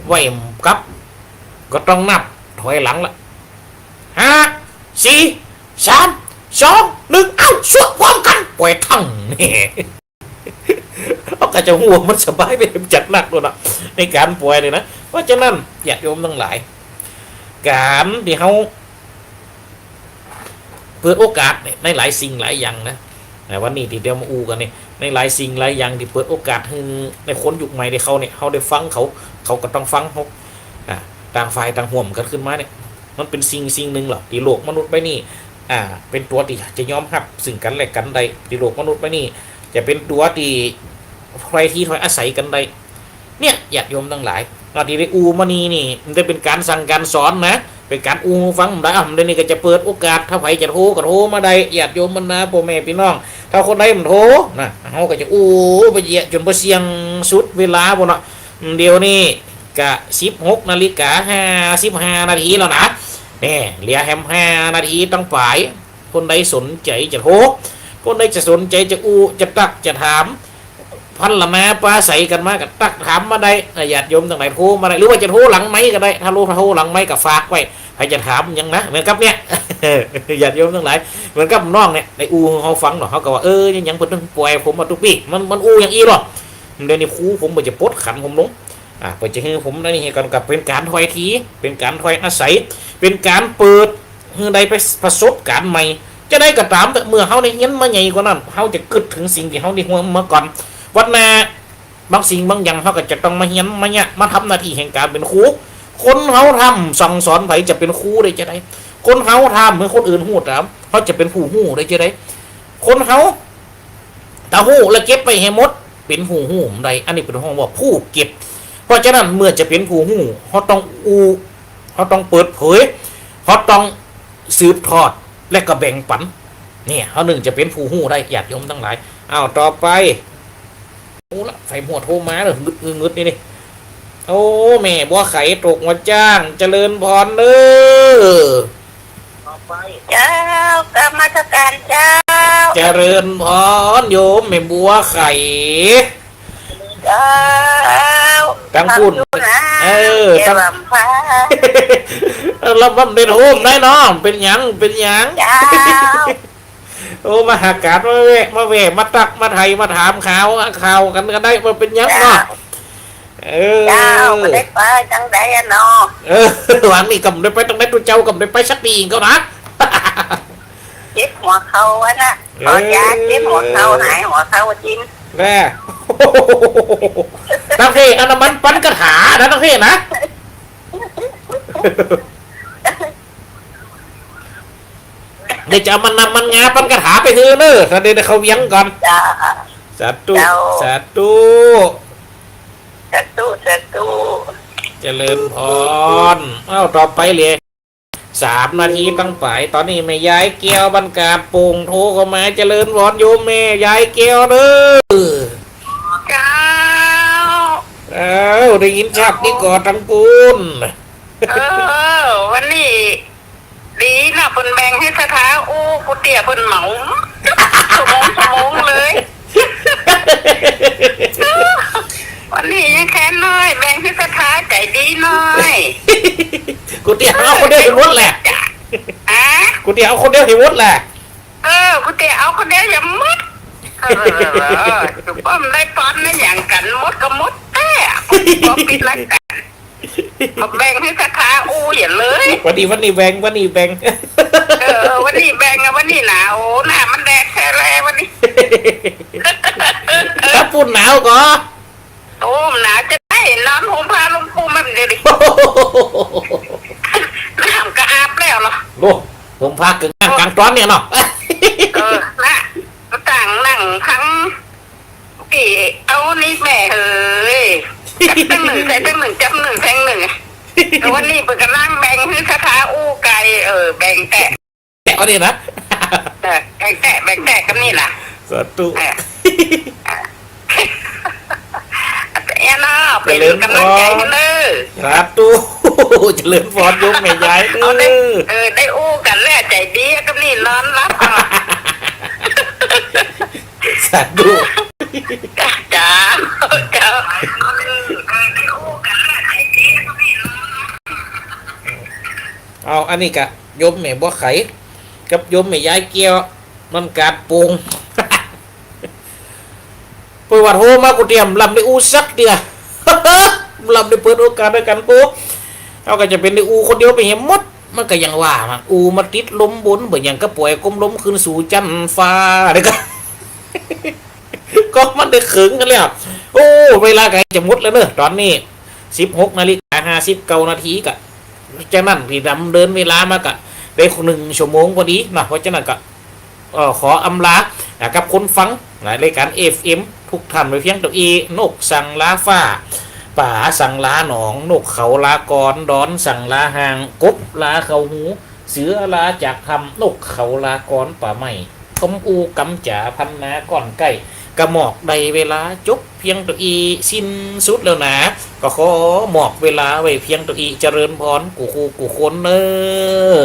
ไว้กับก็ต้องนับถอยหลังละ5 4 3 2 1เอาสวดพร้อมกันปล่อยทั้งนี่เอากระจะหัวมันสบายไปจัดหนักเลยนะในการป่วยเลยนะเพราะฉะนั้นญาติโยมทั้งหลายการที่เขาเปิดโอกาสในหลายสิ่งหลายอย่างนะวันนี้ที่เดี๋ยวมาอูกันนี่ในหลายสิ่งหลายอย่างที่เปิดโอกาสให้ในคนยุคใหม่ที่เขาเนี่ยเขาได้ฟังเขาก็ต้องฟังเขาต่างฝ่ายต่างห่วมกันขึ้นมาเนี่ยมันเป็นสิ่งหนึ่งหรอที่โลกมนุษย์ไปนี่เป็นตัวที่จะยอมรับสิ่งกันและกันใดที่โลกมนุษย์ไปนี่จะเป็นตัวที่ใครที่ถอยอาศัยกันได้เนี่ยญาติโยมทั้งหลายตอนที่ได้อูมานีนี่มันจะเป็นการสั่งการสอนนะเป็นการอูฟังได้เดี๋ยวนี้ก็จะเปิดโอกาสถ้าใครจะโทรก็โทรมาได้ญาติโยมบรรดาพ่อแม่พี่น้องถ้าคนใดมันโทรนะเขาก็จะอูไปเหยียดจนไปเสียงสุดเวลาบนเนาะเดี๋ยวนี้ก็16:55 นาทีแล้วนะเนี่ยเหลือแฮม5 นาทีต้องไปคนใดสนใจจะโทรคนใดจะสนใจจะอูจะตักจะถามพันละนาปลาใสกันมากับตักถามมาได้ญาติโยมต่างไหนโทรมาได้หรือว่าจะโทรหลังไม้ก็ได้ถ้าโทรหลังไม้กับฝากไว้ใครจะถามยังนะเหมือนกับเนี่ยญาติโยมทั้งหลายเหมือนกับน้องเนี่ยในอูเขาฟังหรอเขาก็ว่ายังเพิ่งป่วยผมมาทุกปีมันอูอย่างอีหรอเดี๋ยวนี้ครูผมจะปดขันผมลงเปิดจะให้ผมนั่นนี่กันกับเป็นการถอยทีเป็นการถอยอาศัยเป็นการเปิด เฮือใดไปประสบการณ์ใหม่จะได้ก็ตามแต่เมื่อเฮาได้เห็นมาใหญ่กว่านั้นเฮาจะกึดถึงสิ่งที่เฮาได้หัวมาก่อนวันหน้าบางสิ่งบางอย่างเฮาก็จะต้องมาเห็นมาเนี่ยมาทำหน้าที่แห่งการเป็นครูคนเฮาทำสั่งสอนไผจะเป็นครูได้จะได้คนเฮาทำเหมือนคนอื่นฮู้ตามเขาจะเป็นผู้ฮู้ได้จะได้คนเฮาถ้าฮู้แล้วเก็บไปให้หมดเป็นผู้ฮู้ได้อันนี้เป็นห้องว่าผู้เก็บเพราะฉะนั้นเมื่อจะเป็นผู้ฮู้เขาต้องเขาต้องเปิดเผยเขาต้องสืบทอดและก็แบ่งปันเนี่ยเขาหนึ่งจะเป็นผู้ฮู้ได้ญาติโยมทั้งหลายอ้าวต่อไปโอ้ละไฟหัวโทรมาเลยงึดนี่โอ้แม่บัวไข่ตกมาจ้างเจริญพรเด้อเจ้ากรรมการเจ้าเจริญพรโยมแม่บัวไข่เจ้าตั้งคุณตั้งเราบำเพ็ญโฮมได้น้องเป็นหยังเจ้าโอ้มาหากาศมาแวะมาตักมาไทยมาถามข่าวกันก็ได้มาเป็นหยังเนาะเจ้าไม่ได้ไปจังใดเนาะหวังนี่กำได้ไปตั้งแต่ตัวเจ้ากำได้ไปสักปีเองก็นะเจ็บหัวเข่าวะนะขอยาเจ็บหัวเข่าหายหัวเข่าจริงแน่ตั้งเทอันนั้นมันปั้นกระถานะตั้งเทนะเดี๋ยวจะมันนำมันงาปั้นกระถาไปเถอะเนอะเดี๋ยวเขาเวียงก่อนสาธุสาธุเจริญพรต่อไปเลย3 นาทีตั้งไปตอนนี้แม่ยายเกี้ยวบรรกาศโป่งโทรเข้ามาเจริญพรโยมแม่ยายเกี้ยวเด้อเจ้าได้ยินชัดนี่ก่อนทั้งปูนวันนี้ดีนะเพิ่นแบ่งให้สถากูเตี่ยเพิ่นเหมาชั่วโมงเลยวันนี้ยังแค้นน้อยแบ่งให้สถาใจดีน้อยกูเตี่ยเอาคนเดียวเห็นวัดแหละกูเตี่ยเอาคนเดียวเห็นวัดแหละกูเตี่ยเอาคนเดียวอย่ามัดถูกป้อมได้ปอนนะอย่างกันมดก็มดแต่พอปิดแล้วกันแบ่งให้สถาอย่าเลยวันนี้แบ่งวันนี้แบ่งวันนี้หนาวหน้ามันแดดแค่แรวันนี้ถ้าปุ่นหนาวก็หนาวจะได้นอนห่มผ้าลมปูมันเดี๋ยวดิน้ำก็อาบแล้วเหรอโอ้ห่มผ้าเกินกลางตอนเนี่ยเนาะนะต่างนั่งทั้งกี่เอานี่แม่เฮ้ยจับ1ใส่1จับ1แทง1วันนี้เปิดกระนั่งแบ่งให้คาถาไก่แบ่งแตะเอาดินะแบ่งแตะกันนี่ล่ะสาธุเป็นกำลังใจกันเลยสาธุเจริญพรโยมแม่ยายได้กันแล้วใจดีกันนี่นอนรับสาธุจ้าเอาอันนี้กะโยมแม่บัวไข่กับโยมแม่ยายเกี้ยวมันกาดปูงเปิดวัดโฮมากูเตรียมลำในสักเดียวลำในเปิดโอกาสด้วยกันกูเอาก็จะเป็นในคนเดียวไปเห็นมดมันก็ยังว่ามันมาติดลมบนเหมือนอย่างก็ป่วยก้มล้มขึ้นสู่จันฟ้าเด็กก็มันได้ขึงกันแล้วเวลาไก่จะมุดแล้วเนอะตอนนี้16:59 นาทีกะจากนั้นพี่ดำเดินเวลามากะได้1 ชั่วโมงพอดีนะเพราะฉะนั้นก็ขออำลากับคนฟังรายการ FM ทุกท่านไปเพียงตัวเอนกสั่งลาฟ้าป่าสั่งลาหนองนกเขาลากรดอนสั่งลาหางกบลาเขาหูเสือลาจากทำนกเขาลากรป่าไม้คมกำจ่าพันนาก่อนไก่กระหมอกใดเวลาจบเพียงตัวสิ้นสุดแล้วนะก็ขอหมอกเวลาไว้เพียงตัวเจริญพรกูคนเนอ